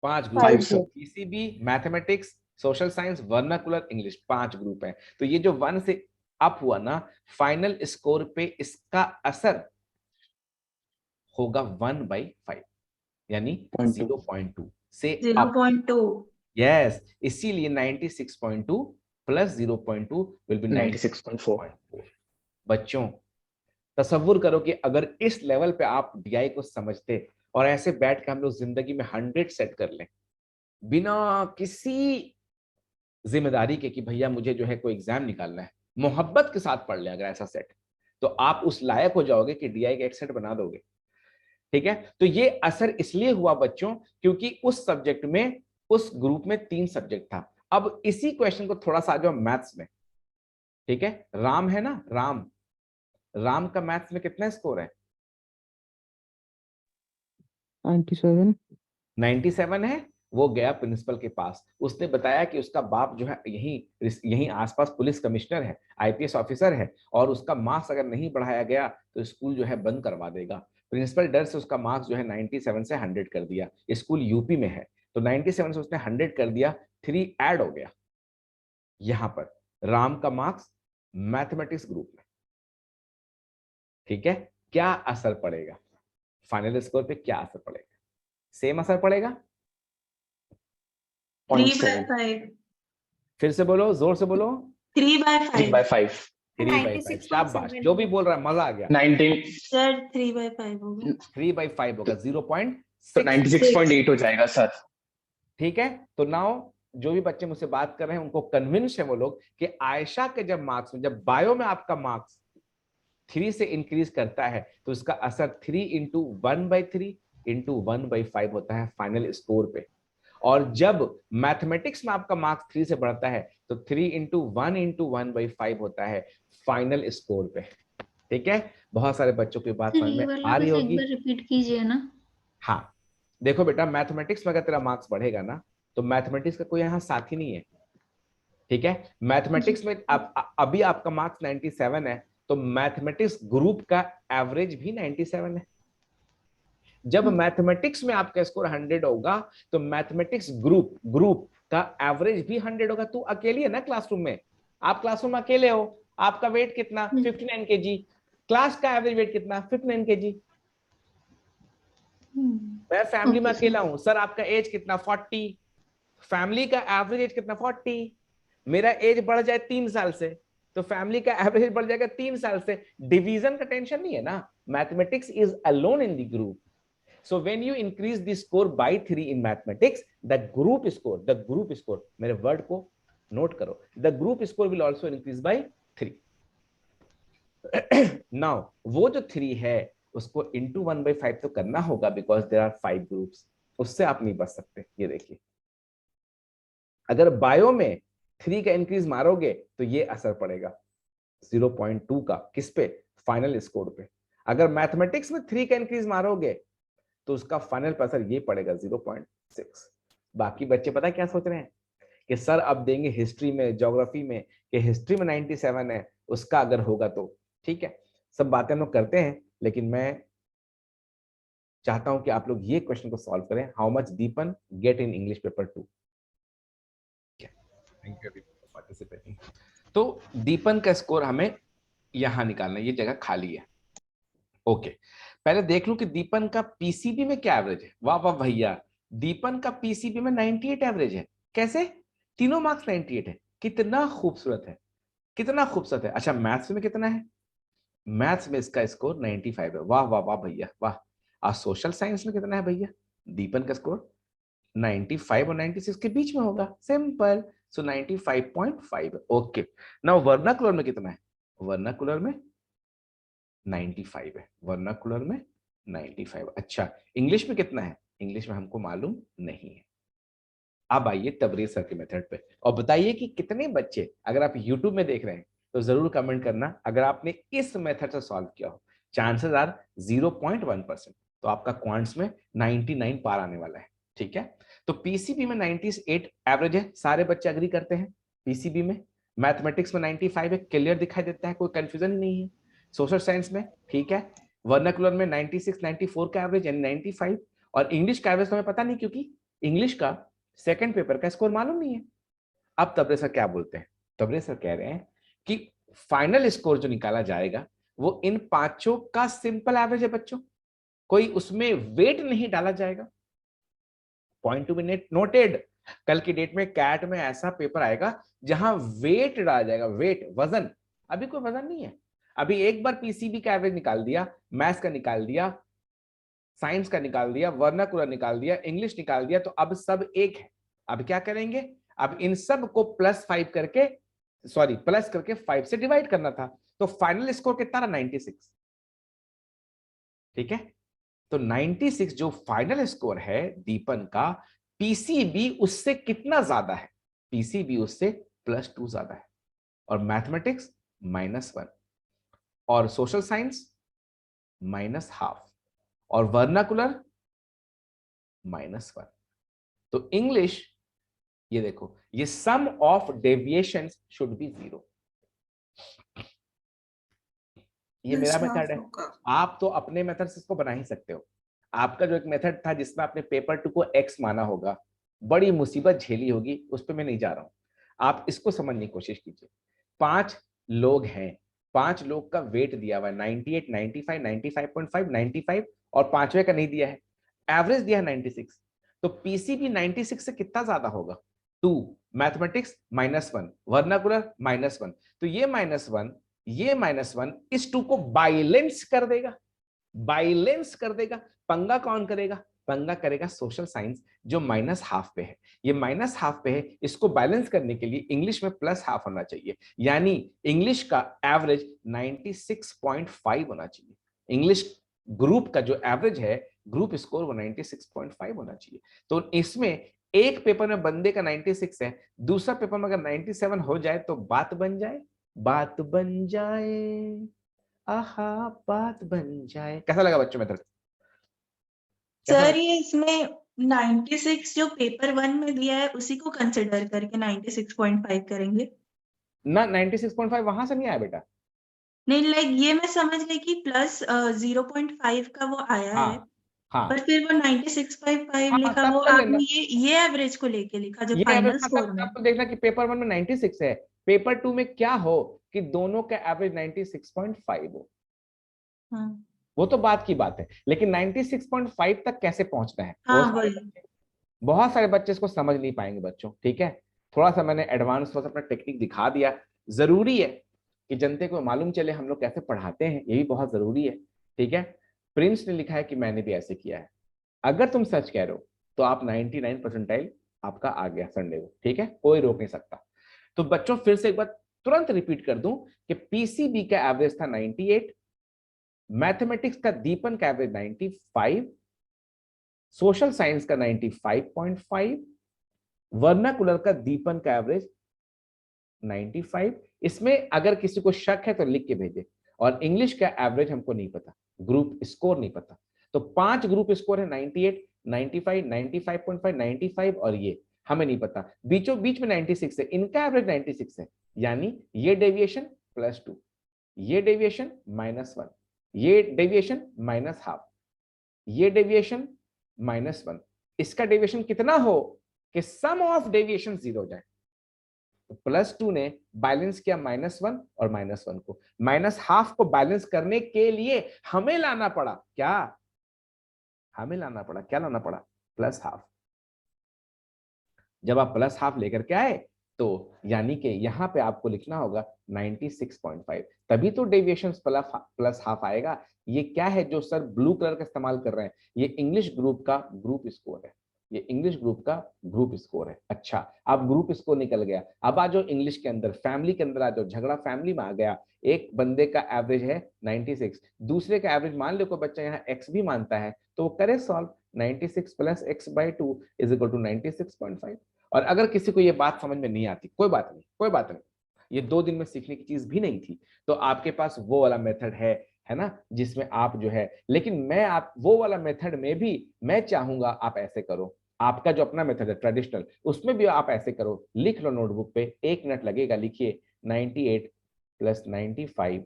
5 5 group. Sir. PCB, mathematics, social science, vernacular, English, 5 group हैं। तो ये जो 1 से अप हुआ ना, फाइनल स्कोर पे इसका असर होगा 1/5 यानी 0.2 से 0.2। यस, इसीलिए 96.2 प्लस 0.2 विल बी 96.4। बच्चों तसव्वुर करो कि अगर इस लेवल पे आप डीआई को समझते और ऐसे बैठ के हम लोग जिंदगी में 100 सेट कर लें बिना किसी जिम्मेदारी के कि भैया मुझे जो है कोई एग्जाम निकालना है, मोहब्बत के साथ पढ़ लें अगर ऐसा सेट, तो आप उस लायक हो जाओगे कि डीआई का एक सेट बना दोगे। ठीक है, तो ये असर इसलिए हुआ बच्चों क्योंकि उस सब्जेक्ट में, उस ग्रुप में 3 सब्जेक्ट था। अब इसी क्वेश्चन को थोड़ा सा आ जाओ मैथ्स में। ठीक है, राम है ना, राम का मैथ्स में कितना स्कोर है? 97 है। वो गया प्रिंसिपल के पास, उसने बताया कि उसका बाप जो है यहीं आसपास पुलिस कमिश्नर है, आईपीएस ऑफिसर है, और उसका मार्क्स अगर नहीं बढ़ाया गया तो स्कूल जो है बंद करवा देगा। प्रिंसिपल डर से उसका मार्क्स जो है 97 से 100 कर दिया। स्कूल यूपी में है, तो 97 से उसने 100 कर दिया, 3 ऐड हो गया। यहां पर राम का मार्क्स मैथमेटिक्स ग्रुप में। ठीक है, क्या असर पड़ेगा फाइनल स्कोर पे? क्या असर पड़ेगा? सेम असर पड़ेगा? 3/5। फिर से बोलो, जोर से बोलो। 3/5। 3/5। 3/5, शाबाश, जो भी बोल रहा है मजा आ गया। 19 सर 3/5 होगा। 3/5 होगा, 0.6। तो 96.8 हो जाएगा सर। ठीक है, तो नाउ जो भी बच्चे मुझसे बात कर रहे हैं उनको कन्विंस है वो लोग कि आयशा के जब मार्क्स में, जब बायो में आपका मार्क्स 3 से इंक्रीज करता है तो उसका असर 3 इंटू 1/3 इंटू 1/5 होता है फाइनल स्कोर पे। और जब मैथमेटिक्स में आपका मार्क्स 3 से बढ़ता है तो 3 इंटू 1 इंटू 1/5 होता है फाइनल स्कोर पे। ठीक है, बहुत सारे बच्चों की बात सर समझ ये में वाला आ रही बस एक होगी। बार रिपीट कीजिए ना। हाँ, देखो बेटा, मैथमेटिक्स में अगर तेरा मार्क्स बढ़ेगा ना तो मैथमेटिक्स का कोई यहाँ साथी नहीं है। ठीक है, मैथमेटिक्स में अभी आपका मार्क्स 97 है तो मैथमेटिक्स ग्रुप का एवरेज भी 97 है। जब मैथमेटिक्स में आपका स्कोर 100 होगा तो मैथमेटिक्स ग्रुप का एवरेज भी 100 होगा। तू अकेली है ना क्लासरूम में, आप क्लासरूम में अकेले हो, आपका वेट कितना 59 kg, क्लास का एवरेज वेट कितना 59 kg। मैं फैमिली में Okay, अकेला हूं, सर आपका एज कितना 40, फैमिली का एवरेज एज कितना 40, मेरा एज बढ़ जाए 3 साल से तो फैमिली का एवरेज बढ़ जाएगा 3 साल से। डिवीजन का टेंशन नहीं है ना, mathematics is alone in the group. So when you increase the score by 3 in mathematics, the group score, मेरे वर्ड को नोट करो, the group score will also increase by 3. Now वो जो 3 है उसको into 1/5 तो करना होगा because there are 5 groups, उससे आप नहीं बच सकते। ये देखिए, अगर बायो में 3 का इंक्रीज मारोगे तो ये असर पड़ेगा 0.2 का, किस पे, फाइनल स्कोर पे। अगर मैथमेटिक्स में 3 का इंक्रीज मारोगे तो उसका फाइनल पर असर ये पड़ेगा 0.6। बाकी बच्चे पता क्या सोच रहे हैं कि सर अब देंगे हिस्ट्री में, ज्योग्राफी में, कि हिस्ट्री में 97 है, उसका अगर होगा तो ठीक है। सब बातें हम लोग करते हैं, लेकिन मैं चाहता हूं कि आप लोग ये क्वेश्चन को सॉल्व करें। How much Deepan get in English paper 2? Thank you for participating. तो दीपन का स्कोर हमें यहां निकालना है, ये जगह खाली है। ओके, पहले देख लूं कि दीपन का पीसीबी में क्या एवरेज है। वाह वाह भैया, दीपन का पीसीबी में 98 एवरेज है। कैसे? तीनों मार्क्स 98 है। कितना खूबसूरत है, कितना खूबसूरत है। अच्छा, मैथ्स में कितना है? मैथ्स में इसका स्कोर 95 है। वाह वाह वाह भैया वाह। और सोशल साइंस में कितना है भैया? दीपन का स्कोर 95 और 96 के बीच में होगा, सिंपल। सो 95.5। ओके, नाउ वर्नाकुलर में कितना है? वर्नाकुलर में 95 है, वर्नाकुलर में 95। अच्छा, इंग्लिश में कितना है? इंग्लिश में हमको मालूम नहीं है। अब आइए तबरेज सर के मेथड पे और बताइए कि कितने बच्चे, अगर आप YouTube में देख रहे हैं तो जरूर कमेंट करना अगर आपने इस मेथड से सॉल्व किया हो। चांसेस आर 0.1%, तो आपका क्वांट्स में 99 पार आने वाला है। ठीक है, तो पीसीबी में 98 एवरेज है, सारे बच्चे एग्री करते हैं। पीसीबी में, मैथमेटिक्स में 95 है, क्लियर दिखाई देता है, कोई कंफ्यूजन ही नहीं है। सोशल साइंस में ठीक है, वर्नाकुलर में 96 94 का एवरेज यानी 95, और इंग्लिश का एवरेज हमें पता नहीं क्योंकि इंग्लिश का सेकंड पेपर का स्कोर मालूम नहीं है। अब तबरेज सर क्या बोलते हैं? तबरेज सर कह रहे हैं कि फाइनल स्कोर जो निकाला जाएगा वो इन पांचों का सिंपल एवरेज है बच्चों, कोई उसमें वेट नहीं डाला जाएगा। पॉइंट टू बी नोटेड, कल की डेट में कैट में ऐसा पेपर आएगा जहां वेट डाला जाएगा, वेट, वजन। अभी कोई वजन नहीं है। अभी एक बार पीसीबी का एवरेज निकाल दिया, मैथ्स का निकाल दिया, साइंस का निकाल दिया, वर्नाकुलर निकाल दिया, इंग्लिश निकाल दिया, तो अब सब एक है। अब क्या करेंगे? अब इन सब को +5 करके, सॉरी प्लस करके 5 से डिवाइड करना था, तो फाइनल स्कोर कितना रहा? 96। ठीक है, तो 96 जो फाइनल स्कोर है दीपन का, पीसीबी उससे कितना ज्यादा है? पीसीबी उससे +2 ज्यादा है, और मैथमेटिक्स -1, और सोशल साइंस -1/2, और वर्नाकुलर -1। तो इंग्लिश, ये देखो, ये सम ऑफ डेविएशंस शुड बी 0। ये मेरा मेथड है, आप तो अपने मेथड से इसको बना ही सकते हो। आपका जो एक मेथड था जिसमें आपने पेपर 2 को x माना होगा, बड़ी मुसीबत झेली होगी, उस पर मैं नहीं जा रहा हूं। आप इसको समझने की कोशिश कीजिए। 5 लोग हैं, 5 लोग का वेट दिया हुआ है 98, 95, 95.5, 95, और पांचवे का नहीं दिया है, एवरेज दिया है 96। तो पीसीबी 96 से कितना ज्यादा होगा? 2, मैथमेटिक्स -1, वर्नाकुलर -1। तो ये -1, ये -1 इस 2 को बाइलेंस कर देगा। बैलेंस कर देगा। पंगा कौन करेगा? पंगा करेगा सोशल साइंस, जो -½ पे है। ये -½ पे है, इसको बैलेंस करने के लिए इंग्लिश में +½ होना चाहिए, यानी इंग्लिश का एवरेज 96.5 होना चाहिए। इंग्लिश ग्रुप का जो एवरेज है, ग्रुप स्कोर, वो 96.5 होना चाहिए। तो इसमें एक पेपर में बंदे का 96 है, दूसरा पेपर में अगर 97 हो जाए तो बात बन जाए, बात बन जाए, आहा बात बन जाए। कैसा लगा बच्चों में? सर ये इसमें 96 जो पेपर 1 में दिया है उसी को कंसिडर करके 96.5 करेंगे ना 96.5 वहां से नहीं आया बेटा। नहीं, लाइक ये मैं समझ गई कि प्लस 0.5 का वो आया है, हाँ हाँ पर फिर वो 96.5 हाँ, लिखा, तब वो कर लेना। आपने ये एवरेज को लेके लिखा जो ये फाइनल एवरेज स्कोर में। तब तो देखना कि पेपर 1 में 96 है, पेपर 2 में क्या हो कि दोनों का एवरेज 96.5 हो। हाँ वो तो बात की बात है, लेकिन 96.5 तक कैसे पहुंचना है, वो हाँ वही। बहुत सारे बच्चे इसको समझ नहीं पाएंगे बच्चों, ठीक है। थोड़ा सा मैंने एडवांस थोड़ा सा अपना टेक्निक दिखा दिया। जरूरी है कि जनते को मालूम चले हम लोग कैसे पढ़ाते हैं, ये भी बहुत जरूरी है, ठीक है। प्रिंस ने लिखा है कि मैंने भी ऐसे किया है। अगर तुम सच कह रहे हो तो आप 99 परसेंटाइल आपका आ गया संडे को, ठीक है, कोई रोक नहीं सकता। तो बच्चों फिर से एक बार तुरंत रिपीट कर दूं कि पीसीबी का एवरेज था 98, मैथमेटिक्स का दीपन का एवरेज 95, सोशल साइंस का 95.5, वर्नाकुलर का दीपन का एवरेज 95। इसमें अगर किसी को शक है तो लिख के भेजे। और इंग्लिश का एवरेज हमको नहीं पता, ग्रुप स्कोर नहीं पता। तो 5 ग्रुप स्कोर है, 98, 95, 95.5, 95 और ये हमें नहीं पता। बीचों बीच में 96 है, इनका एवरेज 96 है, यानी ये डेविएशन +2, ये डेविएशन -1, ये डेविएशन -½ ये डेविएशन -1। इसका डेविएशन कितना हो कि सम ऑफ डेविएशन 0 हो जाए। तो +2 ने बैलेंस किया -1 और -1 को। -½ को बैलेंस करने के लिए हमें लाना पड़ा क्या? हमें लाना पड़ा, क्या लाना पड़ा? +½ जब आप +½ लेकर के आए तो यानी कि यहां पे आपको लिखना होगा 96.5, तभी तो डेविएशन +½ आएगा। ये क्या है जो सर ब्लू कलर का इस्तेमाल कर रहे हैं? ये इंग्लिश ग्रुप का ग्रुप स्कोर है, ये इंग्लिश ग्रुप का ग्रुप स्कोर है। अच्छा, अब ग्रुप स्कोर निकल गया, अब आ जाओ इंग्लिश के अंदर, फैमिली के अंदर आ जाओ। झगड़ा फैमिली में आ गया। एक बंदे का एवरेज है 96, दूसरे का एवरेज मान लो कोई बच्चा यहाँ x भी मानता है तो वो करे सॉल्व, 96 + x/2 = 96.5। और अगर किसी को ये बात समझ में नहीं आती, कोई बात नहीं, कोई बात नहीं, ये 2 दिन में सीखने की चीज भी नहीं थी, तो आपके पास वो वाला मेथड है ना, जिसमें आप जो है, लेकिन मैं आप वो वाला मेथड में भी मैं चाहूंगा आप ऐसे करो। आपका जो अपना मेथड है ट्रेडिशनल, उसमें भी आप ऐसे करो, लिख लो नोटबुक पे, 1 मिनट लगेगा, लिखिए 98 + 95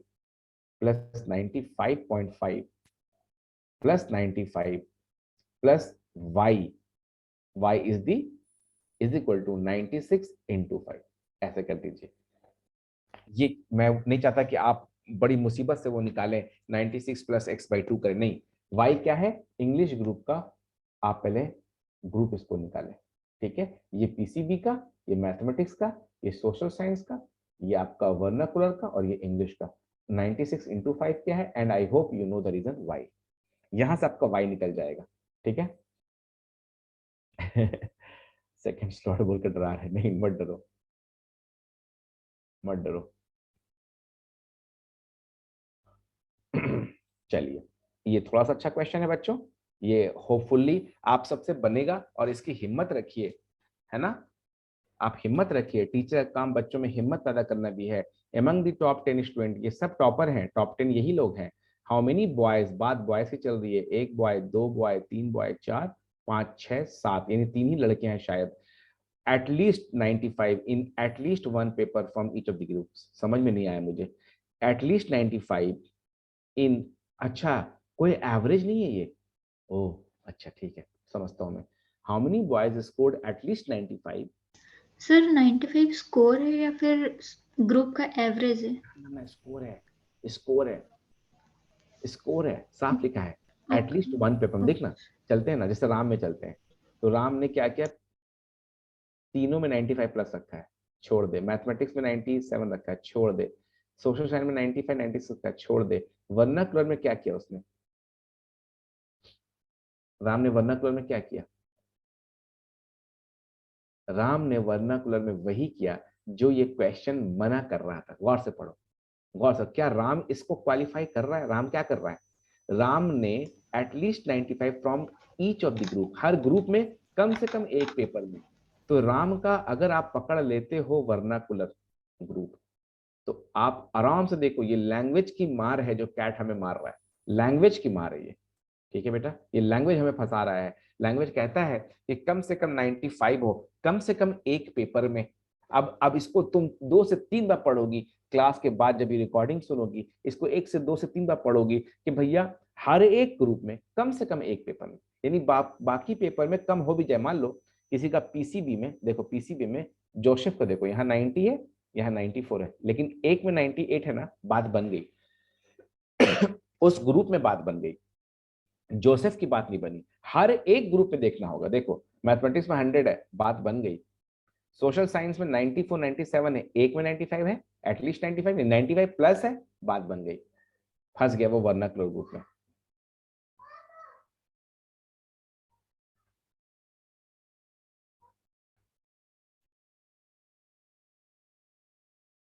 + 95.5 + 95 + y is the = 96 × 5। ऐसे कर दीजिए। ये मैं नहीं चाहता कि आप बड़ी मुसीबत से वो निकालें, 96 + x/2 करें, नहीं। y क्या है? इंग्लिश ग्रुप का आप पहले ग्रुप इसको निकालें, ठीक है। ये पीसीबी का, ये मैथमेटिक्स का, ये सोशल साइंस का, ये आपका वर्नाकुलर का और ये इंग्लिश का। 96 × 5 क्या है? And I hope you know the reason why. यहां से आपका y निकल जाएगा, ठीक है। सेकंड स्लॉट बोल कर डरा रहे, नहीं मत डरो, मत डरो। चलिए, ये थोड़ा सा अच्छा क्वेश्चन है बच्चों, ये होपफुली आप सबसे बनेगा और इसकी हिम्मत रखिए, है ना। आप हिम्मत रखिए, टीचर का काम बच्चों में हिम्मत पैदा करना भी है। एमंग द टॉप 10 स्टूडेंट, ये सब टॉपर हैं, टॉप 10 यही लोग हैं। हाउ मेनी बॉयज, बात बॉयज की चल रही है, 1 बॉय, 2 बॉय, 3 बॉय, 4, 5, 6, 7, यानी 3 ही लड़के हैं शायद। At least 95 in at least 1 paper from each of the groups. समझ में नहीं आया मुझे, एटलीस्ट 95 इन, अच्छा कोई एवरेज नहीं है ये, ओह अच्छा ठीक है, समझता हूँ मैं। How many boys scored at least 95? Sir 95 score है या फिर ग्रुप का एवरेज है? ना स्कोर है, स्कोर है, स्कोर है, साफ लिखा है एटलीस्ट 1 पेपर। देखना, चलते हैं ना, जैसे राम में चलते हैं, तो राम ने क्या किया, तीनों में 95+ रखा है, छोड़ दे। मैथमेटिक्स में 97 रखा है, छोड़ दे। सोशल साइंस में 95, 96 रखा है, छोड़ दे। वर्नाकुलर में क्या किया उसने, राम ने वर्नाकुलर में क्या किया? राम ने वर्नाकुलर में वही किया जो ये क्वेश्चन मना कर रहा था। गौर से पढ़ो, गौर से। क्या राम इसको क्वालिफाई कर रहा है? राम क्या कर रहा है? राम ने at least 95 from each of the group, her group में कम से कम एक पेपर में। तो राम का अगर आप पकड़ लेते हो वर्नाकुलर ग्रुप, तो आप आराम से देखो, ये लैंग्वेज की मार है जो कैट हमें मार रहा है, लैंग्वेज की मार है ये। ठीक है बेटा, ये लैंग्वेज हमें फंसा रहा है। लैंग्वेज कहता है कि कम से कम 95 हो, कम से कम एक पेपर में। अब इसको तुम 2 से 3 बार पढ़ोगी क्लास के बाद, जब ये रिकॉर्डिंग सुनोगी, इसको 1 से 2 से 3 बार पढ़ोगी कि भैया हर एक ग्रुप में कम से कम एक पेपर में, यानी बाकी पेपर में कम हो भी जाए। मान लो किसी का पीसीबी में, देखो पीसीबी में जोसेफ को देखो, यहाँ 90 है, यहाँ 94 है, लेकिन एक में 98 है ना, बात बन गई। उस ग्रुप में बात बन गई, जोसेफ की बात नहीं बनी। हर एक ग्रुप में देखना होगा। देखो मैथमेटिक्स में 100 है, बात बन गई। सोशल साइंस में 94 97 है, एक में 95 है, एटलीस्ट 95 95 प्लस है, बात बन गई। फंस गया वो वर्नाकुलर ग्रुप में।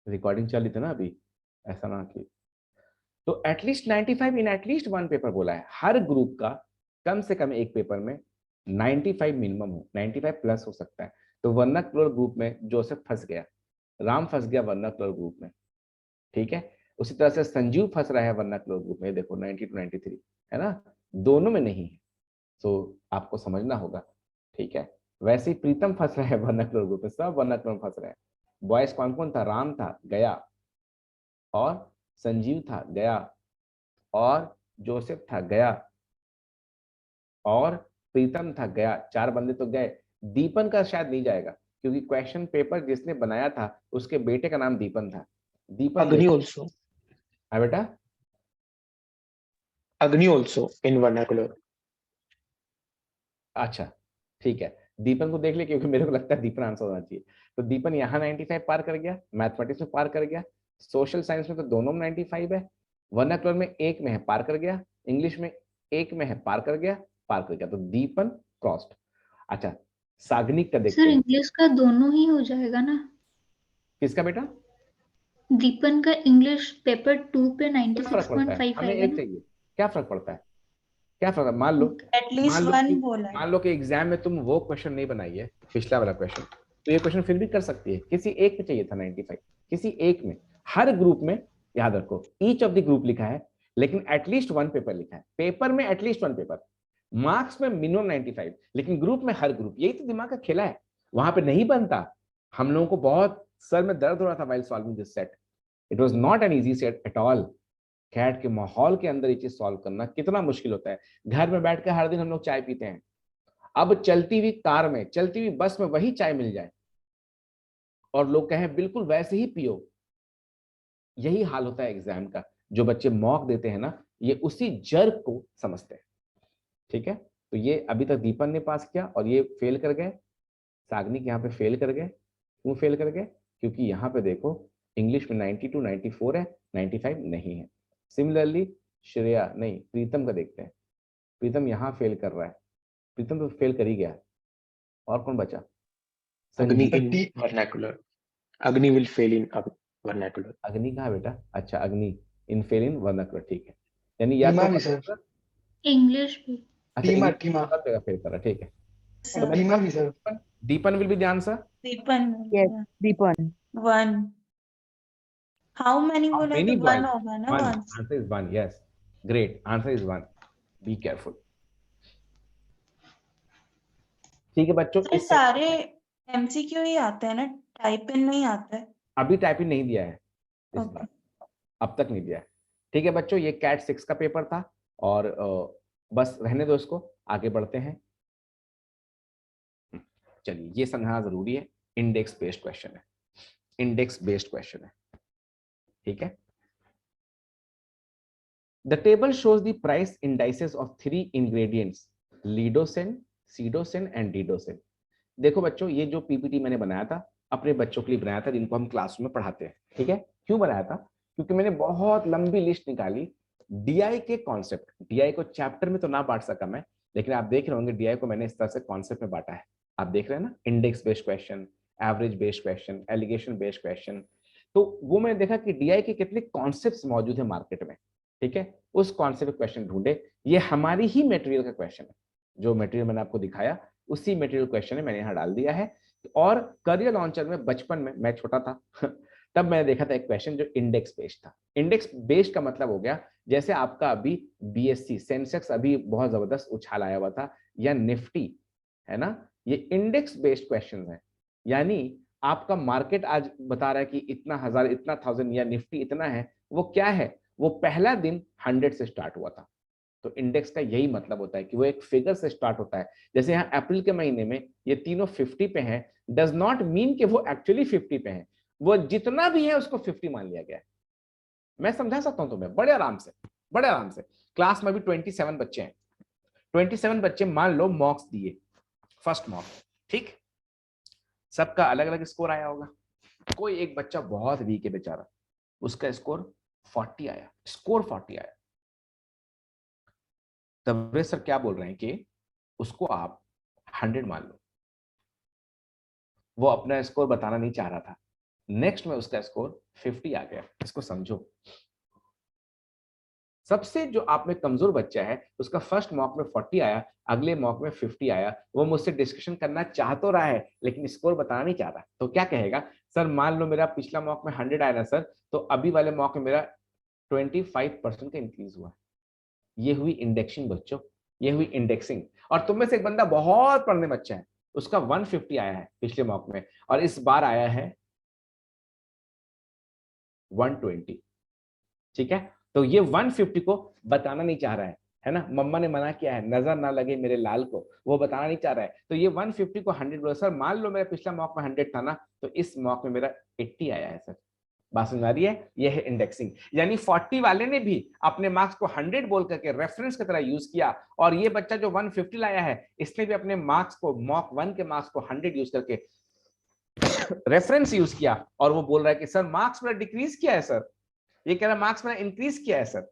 रिकॉर्डिंग चल रही थी ना अभी, ऐसा ना कि। तो at least 95 in at least one paper बोला है। हर ग्रुप का कम से कम एक पेपर में 95 मिनिमम हो, 95 प्लस हो सकता है। तो वर्नाकुलर ग्रुप में जोसेफ फंस गया, राम फंस गया वर्नाकुलर ग्रुप में। ठीक है, उसी तरह से संजीव फंस रहा है वर्नाकुलर ग्रुप में। देखो 90 to 93 है ना, दोनों में नहीं है, तो आपको समझना होगा। ठीक है, वैसे ही प्रीतम फंस रहा है वर्नाकुलर ग्रुप में, सब वर्नाकुलर फंस रहे हैं। बॉयज कौन कौन था? राम था, गया, और संजीव था, गया, और जोसेफ था, गया, और प्रीतम था, गया। 4 बंदे तो गए। दीपन का शायद नहीं जाएगा, क्योंकि क्वेश्चन पेपर जिसने बनाया था उसके बेटे का नाम दीपन था। दीपन Agni also. हाँ बेटा, Agni also in vernacular. अच्छा ठीक है, दीपन को देख ले, क्योंकि मेरे को लगता है दीपन आंसर होना चाहिए। तो दीपन यहाँ 95 पार कर गया, मैथमेटिक्स में पार कर गया, सोशल साइंस में तो दोनों में 95 है, वर्नाकुलर में एक में है, पार कर गया, इंग्लिश में एक में है, पार कर गया, पार कर गया। तो दीपन क्रॉस्ड। अच्छा, साग्निक का देखते सर हैं। इंग्लिश का दोनों ही हो जाएगा ना? किसका बेटा? दीपन का इंग्लिश पेपर 2 पे क्या फर्क पड़ता है? 96.5 हमें आएगा एक ना? चाहिए, क्या फर्क पड़ता है? क्या फर्क? मान लो, एटलीस्ट वन बोला है। मान लो कि एग्जाम में तुम वो क्वेश्चन नहीं बनाई है, पिछला वाला क्वेश्चन, तो ये क्वेश्चन फिर भी कर सकती है। किसी एक में चाहिए था 95, किसी एक में। हर ग्रुप में, याद रखो, ईच ऑफ द ग्रुप लिखा है, लेकिन एटलीस्ट वन पेपर लिखा है। पेपर में एटलीस्ट वन पेपर, मार्क्स में मिनिमम 95, लेकिन ग्रुप में हर ग्रुप। यही तो दिमाग का खेला है, वहां पे नहीं बनता। हम लोगों को बहुत सर में दर्द हो रहा था while solving this set. It was not an easy set at all. CAT के माहौल के अंदर ये चीज सॉल्व करना कितना मुश्किल होता है। घर में बैठ कर हर दिन हम लोग चाय पीते हैं, अब चलती हुई कार में, चलती हुई बस में वही चाय मिल जाए और लोग कहें बिल्कुल वैसे ही पियो, यही हाल होता है एग्जाम का। जो बच्चे मॉक देते हैं ना, ये उसी जर्क को समझते हैं। ठीक है, तो ये अभी तक दीपन ने पास किया और ये फेल कर गए। साग्निक यहाँ पे फेल कर गए। क्यों फेल कर गए? क्योंकि यहाँ पे देखो इंग्लिश में 92 94 है, 95 नहीं है। सिमिलरली श्रेया, नहीं, प्रीतम का देखते हैं। प्रीतम यहाँ फेल कर रहा है, प्रीतम तो फेल कर ही गया। और कौन बचा? Agni Sanjeev. in vernacular. Agni will fail in vernacular. अग्नि कहाँ बेटा? अच्छा, अग्नि इन फेल इन वर्नाकुलर। ठीक है, यानी या टीमा तो भी सर, इंग्लिश भी। अच्छा टीमा इंग्लिश टीमा हर जगह फेल कर रहा है। ठीक है, सर, टीमा भी सर। Deepan will be the answer. Deepan Yes, Deepan. One. How many How बोला है many तो boys? वन होगा ना? One. One. Answer is one. Yes. Great. Answer is one. Be careful. ठीक है बच्चों, सर इस सारे एमसीक्यू ही आते हैं ना, टाइप इन नहीं आता है? अभी टाइपिंग नहीं दिया है इस ओके। बार, अब तक नहीं दिया है। ठीक है बच्चों, ये कैट 6 का पेपर था और बस रहने दो इसको, आगे बढ़ते हैं। चलिए, ये समझना जरूरी है, इंडेक्स बेस्ड क्वेश्चन है, इंडेक्स बेस्ड क्वेश्चन है। ठीक है, the table shows the price indices of 3 ingredients, lidosin, sidosin and didosin. देखो बच्चों, ये जो पीपीटी मैंने बनाया था अपने बच्चों के लिए बनाया था, जिनको हम क्लासरूम में पढ़ाते हैं। ठीक है, क्यों बनाया था? क्योंकि मैंने बहुत लंबी लिस्ट निकाली डीआई के कॉन्सेप्ट। डीआई को चैप्टर में तो ना बांट सका मैं, लेकिन आप देख रहे होंगे डीआई को मैंने इस तरह से कॉन्सेप्ट में बांटा है, आप देख रहे हैं ना, index based question, average based question, alligation based question. तो वो मैंने देखा कि डीआई के कितने कॉन्सेप्ट्स मौजूद है मार्केट में, ठीक है, उस कॉन्सेप्ट क्वेश्चन ढूंढे। ये हमारी ही मटेरियल का क्वेश्चन है, जो मटेरियल मैंने आपको दिखाया उसी मटेरियल क्वेश्चन है, मैंने यहाँ डाल दिया है। और करियर लॉन्चर में बचपन में मैं छोटा था तब मैंने देखा था एक क्वेश्चन जो इंडेक्स बेस्ड था। इंडेक्स बेस्ड का मतलब हो गया जैसे आपका अभी बीएससी सेंसेक्स अभी बहुत जबरदस्त उछाल आया हुआ था, या निफ्टी है ना, ये इंडेक्स बेस्ड क्वेश्चन है। यानी आपका मार्केट आज बता रहा है कि इतना हजार, इतना थाउजेंड, या निफ्टी इतना है, वो क्या है, वो पहला दिन 100 से स्टार्ट हुआ था। तो इंडेक्स का यही मतलब होता है कि वो एक फिगर से स्टार्ट होता है। जैसे यहाँ अप्रैल के महीने में ये तीनों 50 पे हैं, डज नॉट मीन कि वो एक्चुअली 50 पे हैं, वो जितना भी है उसको 50 मान लिया गया है। मैं समझा सकता हूं तुम्हें बड़े आराम से, बड़े आराम से। क्लास में भी 27 बच्चे हैं, 27 बच्चे मान लो मॉक्स दिए, फर्स्ट मॉक, ठीक, सबका अलग अलग स्कोर आया होगा। कोई एक बच्चा बहुत वीक है बेचारा, उसका स्कोर 40 आया, स्कोर 40 आया। तब वे सर क्या बोल रहे हैं कि उसको आप 100 मान लो। वो अपना स्कोर बताना नहीं चाह रहा था, नेक्स्ट में उसका स्कोर 50 आ गया। इसको समझो, सबसे जो आप में कमजोर बच्चा है उसका फर्स्ट मॉक में 40 आया, अगले मॉक में 50 आया। वो मुझसे डिस्कशन करना चाह तो रहा है लेकिन स्कोर बताना नहीं चाह रहा। तो क्या कहेगा, सर मान लो मेरा पिछला मॉक में 100 आया ना सर, तो अभी वाले मॉक में मेरा 25% का इंक्रीज हुआ। ये हुई इंडेक्सिंग बच्चों, ये हुई इंडेक्सिंग। और तुम में से एक बंदा बहुत पढ़ने बच्चा है, उसका 150 आया है पिछले मॉक में और इस बार आया है 120, ठीक है। तो ये 150 को बताना नहीं चाह रहा है ना, मम्मा ने मना किया है नजर ना लगे मेरे लाल को, वो बताना नहीं चाह रहा है। तो ये 150 को 100 बोलो, सर मान लो मेरा पिछला मॉक में 100 था ना, तो इस मॉक में मेरा 80 आया है सर। बात समझ आ रही है, ये है इंडेक्सिंग। यानी 40 वाले ने भी अपने मार्क्स को 100 बोल करके रेफरेंस की तरह यूज किया, और ये बच्चा जो 150 लाया है इसने भी अपने मार्क्स को, मॉक 1 के मार्क्स को 100 यूज करके रेफरेंस यूज किया, और वो बोल रहा है कि सर मार्क्स मेरा डिक्रीज किया है सर, ये कह रहा मार्क्स मेरा इंक्रीज किया है सर,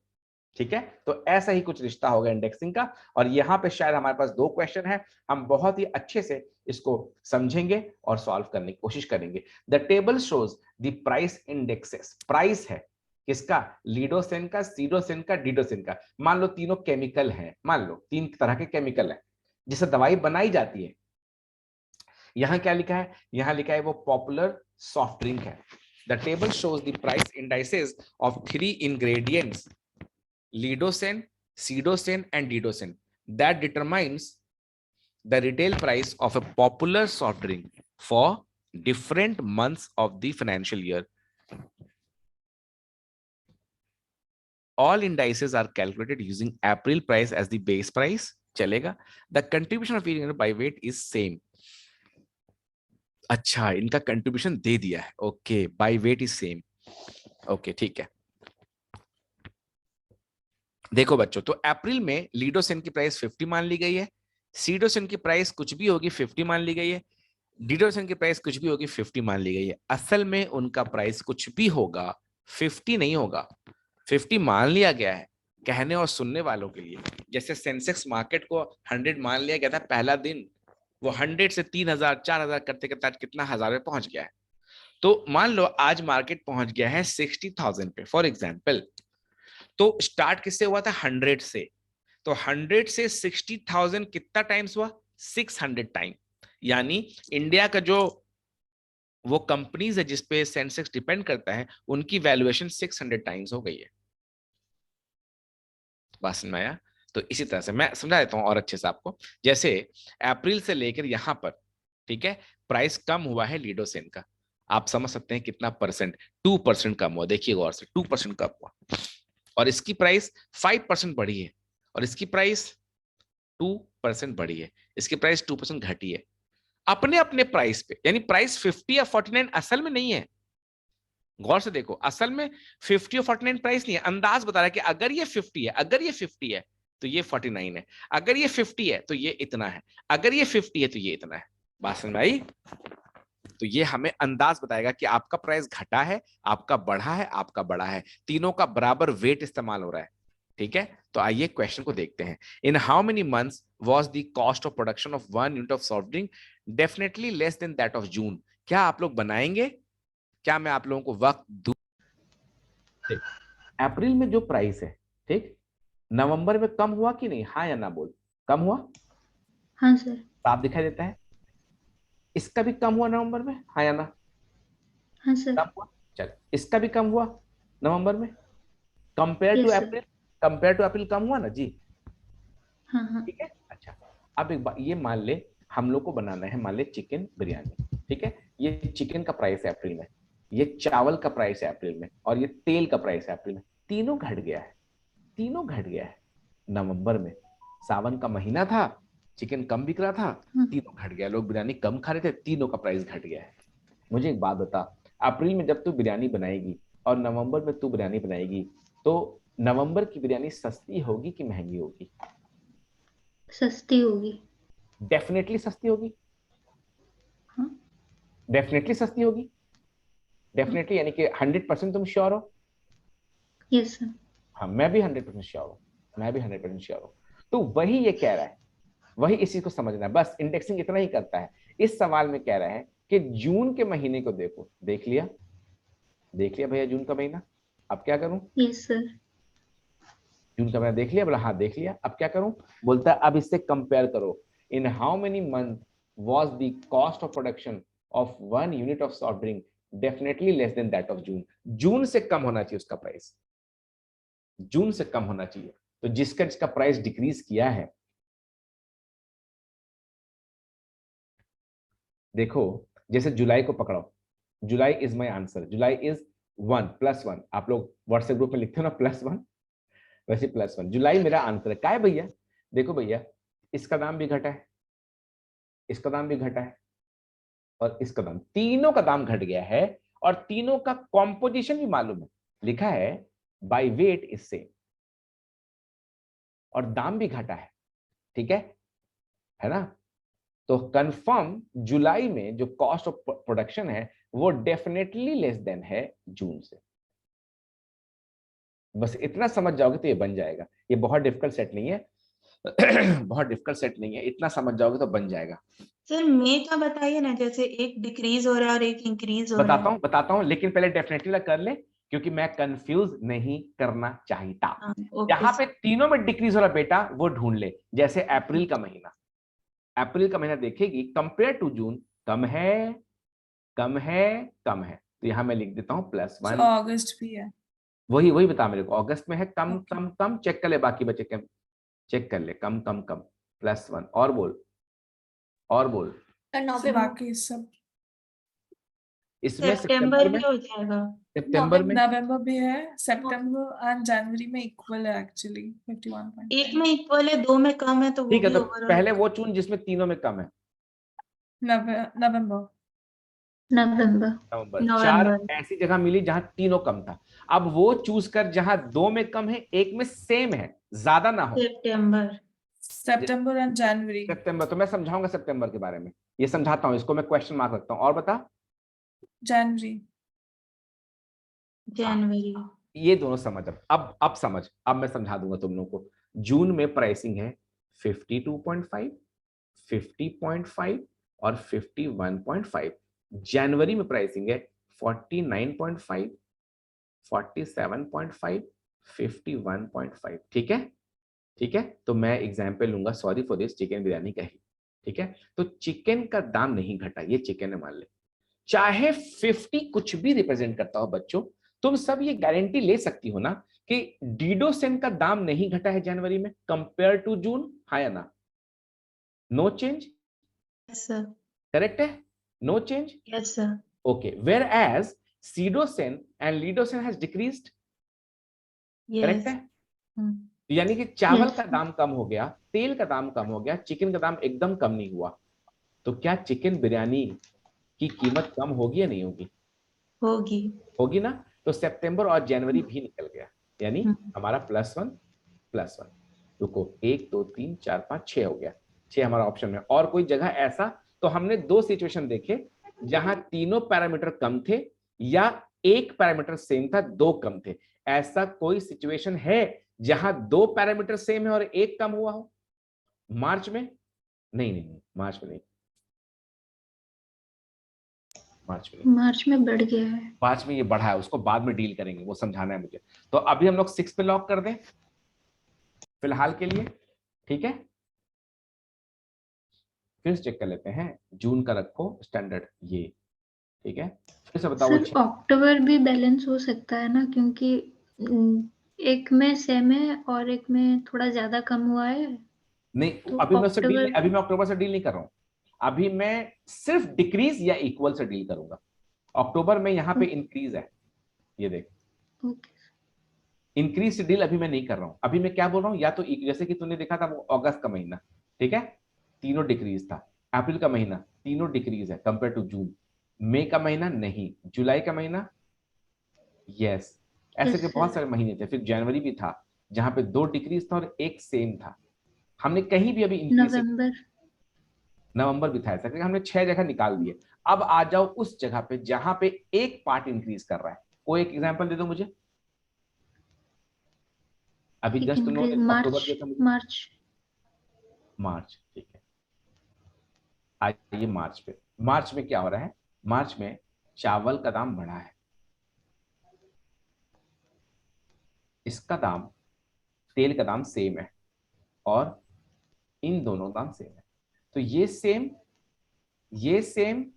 ठीक है। तो ऐसा ही कुछ रिश्ता होगा इंडेक्सिंग का। और यहाँ पे शायद हमारे पास 2 क्वेश्चन है, हम बहुत ही अच्छे से इसको समझेंगे और सॉल्व करने की कोशिश करेंगे। The table shows the price indexes, price है किसका, लीडोसेन का, सीडोसेन का, डिडोसेन का। मान लो तीनों केमिकल हैं, मान लो 3 तरह के केमिकल हैं जिससे दवाई बनाई जाती है। यहां क्या लिखा है, यहां लिखा है वो पॉपुलर सॉफ्ट ड्रिंक है। The table shows the price indices of 3 ingredients, lidosen, sidosen and didosen, that determines the retail price of a popular soft drink for different months of the financial year. All indices are calculated using April price as the base price. चलेगा. The contribution of each ingredient by weight is same. अच्छा, इनका contribution दे दिया है, okay, by weight is same, okay ठीक है। देखो बच्चों, तो अप्रैल में लीडोसेन की प्राइस 50 मान ली गई है, सीडोसेन की प्राइस कुछ भी होगी 50 मान ली गई है, डिडोसेन की प्राइस कुछ भी होगी 50 मान ली गई है। असल में उनका प्राइस कुछ भी होगा, 50 नहीं होगा, 50 मान लिया गया है कहने और सुनने वालों के लिए। जैसे सेंसेक्स मार्केट को 100 मान लिया गया था पहला दिन, वो 100 से 3000 4000 करते करते आज कितना हजार में पहुंच गया है। तो मान लो आज मार्केट पहुंच गया है 60,000 पे फॉर एग्जाम्पल, तो स्टार्ट किससे हुआ था, 100 से। तो 100 से 60,000 कितना टाइम्स हुआ, 600 टाइम। यानी इंडिया का जो वो कंपनीज है जिसपे सेंसेक्स डिपेंड करता है, उनकी वैल्यूएशन 600 टाइम्स हो गई है। बात समझ में आया? तो इसी तरह से मैं समझा देता हूं और अच्छे से आपको। जैसे अप्रैल से लेकर यहां पर, ठीक है, प्राइस कम हुआ है लीडोसेन का, आप समझ सकते हैं कितना परसेंट, 2% कम हुआ। देखिए गौर से, 2% कम हुआ, और इसकी प्राइस 5% बढ़ी है, और इसकी प्राइस 2% बढ़ी है, इसकी प्राइस 2% घटी है अपने अपने प्राइस पे। यानी प्राइस 50 या 49 असल में नहीं है। गौर से देखो, असल में 50 और 49 प्राइस नहीं है, अंदाज बता रहा है कि अगर ये 50 है, अगर ये 50 है तो ये 49 है, अगर ये 50 है तो ये इतना है, अगर ये 50 है तो ये इतना है। बात समझ में आई? तो ये हमें अंदाज बताएगा कि आपका प्राइस घटा है, आपका बढ़ा है, आपका बढ़ा है, तीनों का बराबर वेट इस्तेमाल हो रहा है। ठीक है, तो आइए क्वेश्चन को देखते हैं। इन how many months was the cost of production of 1 unit of soft drink definitely less than that of जून। क्या आप लोग बनाएंगे? क्या मैं आप लोगों को वक्त दूं? अप्रैल में जो प्राइस है, ठीक, नवंबर में कम हुआ कि नहीं? हाँ या ना बोल। कम हुआ? हाँ सर। साफ दिखाई देता है। इसका भी कम हुआ नवंबर में, हाँ या ना? हाँ सर। कम हुआ। चल, इसका भी कम हुआ नवंबर में compare to Yes, sir. April. Compare to April कम हुआ ना जी? हाँ हाँ। ठीक है। अच्छा, अब एक बात ये मान ले, हम लोग को बनाना है मान ले चिकन बिरयानी, ठीक है। ये चिकन का प्राइस है अप्रैल में, ये चावल का प्राइस है अप्रैल में, और ये तेल का प्राइस है अप्रैल में। तीनों घट गया है, तीनों घट गया है। नवंबर में सावन का महीना था, चिकन कम बिक रहा था, तीनों घट गया। लोग बिरयानी कम खा रहे थे, तीनों का प्राइस घट गया है। मुझे एक बात बता, अप्रैल में जब तू बिरयानी बनाएगी और नवंबर में तू बिरयानी बनाएगी, तो नवंबर की बिरयानी सस्ती होगी कि महंगी होगी? सस्ती होगी। डेफिनेटली सस्ती होगी। हाँ। डेफिनेटली सस्ती होगी। डेफिनेटली यानी कि 100% तुम श्योर हो? Yes sir. हाँ, मैं भी 100% श्योर हूँ, मैं भी 100% श्योर हूँ। तो वही ये कह रहा है, वही इसी को समझना है। बस इंडेक्सिंग इतना ही करता है। इस सवाल में कह रहा है कि जून के महीने को देखो। देख लिया, देख लिया भैया जून का महीना। अब क्या करूं? Yes sir. जून का महीना देख लिया? बोला हाँ देख लिया। अब क्या करूं? बोलता है अब इससे कंपेयर करो। In how many month was the cost of production of 1 unit of soft drink definitely less than that of June. जून से कम होना चाहिए उसका प्राइस, जून से कम होना चाहिए। तो जिसका प्राइस डिक्रीज किया है, देखो जैसे जुलाई को पकड़ो, जुलाई is my answer. July is 1 +1। आप लोग व्हाट्सएप ग्रुप में लिखते हो ना +1, वैसे +1। जुलाई मेरा आंसर है। क्या है भैया? देखो भैया, इसका दाम भी घटा है, इसका दाम भी घटा है, और इसका दाम, तीनों का दाम घट गया है। और तीनों का कॉम्पोजिशन भी मालूम है, लिखा है बाय वेट इज सेम, और दाम भी घटा है। ठीक है ना? तो कंफर्म जुलाई में जो कॉस्ट ऑफ प्रोडक्शन है वो डेफिनेटली लेस देन है जून से। बस इतना समझ जाओगे तो ये बन जाएगा। ये बहुत डिफिकल्ट सेट नहीं है बहुत डिफिकल्ट सेट नहीं है, इतना समझ जाओगे तो बन जाएगा। सर में का बताइए ना, जैसे एक डिक्रीज हो रहा है और एक इंक्रीज हो रहा है। बताता हूं, लेकिन पहले डेफिनेटली कर ले, क्योंकि मैं कंफ्यूज नहीं करना चाहता। ओके जहां पे तीनों में डिक्रीज हो रहा बेटा वो ढूंढ ले। जैसे अप्रैल का महीना, अप्रैल का महीना देखेगी कंपेयर टू जून कम है, कम है, कम है। तो यहां मैं लिख देता हूं +1। अगस्त भी है। वही बता मेरे को, अगस्त में है कम कम कम। चेक कर ले बाकी बचे कम, चेक कर ले, कम कम कम +1। और बोल, और बोल। बाकी सब इसमें सितंबर भी हो जाएगा। सितंबर में, नवंबर भी है, सितंबर एंड जनवरी में इक्वल है एक्चुअली 51.5। एक में इक्वल है, दो में कम है, तो वो ठीक है। भी तो ओवरऑल पहले वो चुन जिसमें तीनों में कम है। नवंबर। नवंबर। 4 ऐसी जगह मिली जहां तीनों कम था। अब वो चूज कर जहां 2 में कम है, एक में सेम है, ज्यादा ना हो। सितंबर एंड जनवरी। सितंबर तो मैं समझाऊंगा सितंबर के बारे में, ये समझाता हूं, इसको मैं क्वेश्चन मार्क रखता हूं। और बता। जनवरी। ये दोनों समझ। अब समझ, अब मैं समझा दूंगा तुम लोगों को। जून में प्राइसिंग है 52.5, 50.5 और 51.5। जनवरी में प्राइसिंग है 49.5, 47.5, 51.5। ठीक है, ठीक है। तो मैं एग्जाम्पल लूंगा, sorry for this, chicken biryani का ही। ठीक है, तो चिकन का दाम नहीं घटा, ये चिकन है मान ले। चाहे 50 कुछ भी रिप्रेजेंट करता हो बच्चों, तुम सब ये गारंटी ले सकती हो ना कि डीडोसेन का दाम नहीं घटा है जनवरी में कंपेयर टू जून। हाँ या ना? No change? करेक्ट है, no change. Yes sir. Okay, whereas sidosen and lidosen has decreased. Correct है? यानी कि चावल का दाम कम हो गया, तेल का दाम कम हो गया, चिकन का दाम एकदम कम नहीं हुआ। तो क्या चिकन बिरयानी की कीमत कम होगी या नहीं होगी? होगी ना? तो सितंबर और जनवरी भी निकल गया, यानी हमारा +1 रुको, 1 2 3 4 5 6 हो गया। 6 हमारा ऑप्शन में। और कोई जगह ऐसा? तो हमने 2 सिचुएशन देखे जहां तीनों पैरामीटर कम थे या एक पैरामीटर सेम था, 2 कम थे। ऐसा कोई सिचुएशन है जहां 2 पैरामीटर सेम है और एक कम हुआ हो। मार्च में नहीं, मार्च में नहीं, मार्च में बढ़ गया है। मार्च में ये बढ़ा है, उसको बाद में डील करेंगे, वो समझाना है मुझे। तो अभी हम लोग 6 पे लॉक कर दें फिलहाल के लिए, ठीक है। फिर चेक कर लेते हैं, जून का रखो स्टैंडर्ड ये, ठीक है। फिर से बताओ। सर अक्टूबर भी बैलेंस हो सकता है ना, क्योंकि एक में सेम है और एक में थोड़ा ज्यादा कम हुआ है। नहीं, तो अभी मैं उससे डील अक्टूबर, अभी मैं अक्टूबर से डील नहीं कर रहा हूं। अभी मैं सिर्फ डिक्रीज या इक्वल से डील करूंगा। अक्टूबर में यहाँ पे इंक्रीज है, ये देख, ओके। इंक्रीज से डील अभी मैं नहीं कर रहा हूं। अभी मैं क्या बोल रहा हूँ, या तो जैसे कि तूने देखा था वो अगस्त का महीना, ठीक है, तीनों डिक्रीज था। अप्रैल का महीना तीनों डिक्रीज है कंपेयर टू जून। मई का महीना नहीं, जुलाई का महीना यस, ऐसे के बहुत सारे महीने थे। फिर जनवरी भी था जहां पे 2 डिक्रीज था और एक सेम था। हमने कहीं भी अभी इंक्रीज, नवंबर भी था ऐसा, क्योंकि हमने 6 जगह निकाल दिए। अब आ जाओ उस जगह पे जहां पे एक पार्ट इंक्रीज कर रहा है। कोई एक एग्जांपल दे दो मुझे। अभी जस्ट तुम लोग अक्टूबर दिया था मुझे, मार्च, ठीक है। आइए मार्च पे। मार्च में क्या हो रहा है, मार्च में चावल का दाम बढ़ा है, इसका दाम, तेल का दाम सेम है, और इन दोनों दाम सेम है। तो ये सेम, ये सेम,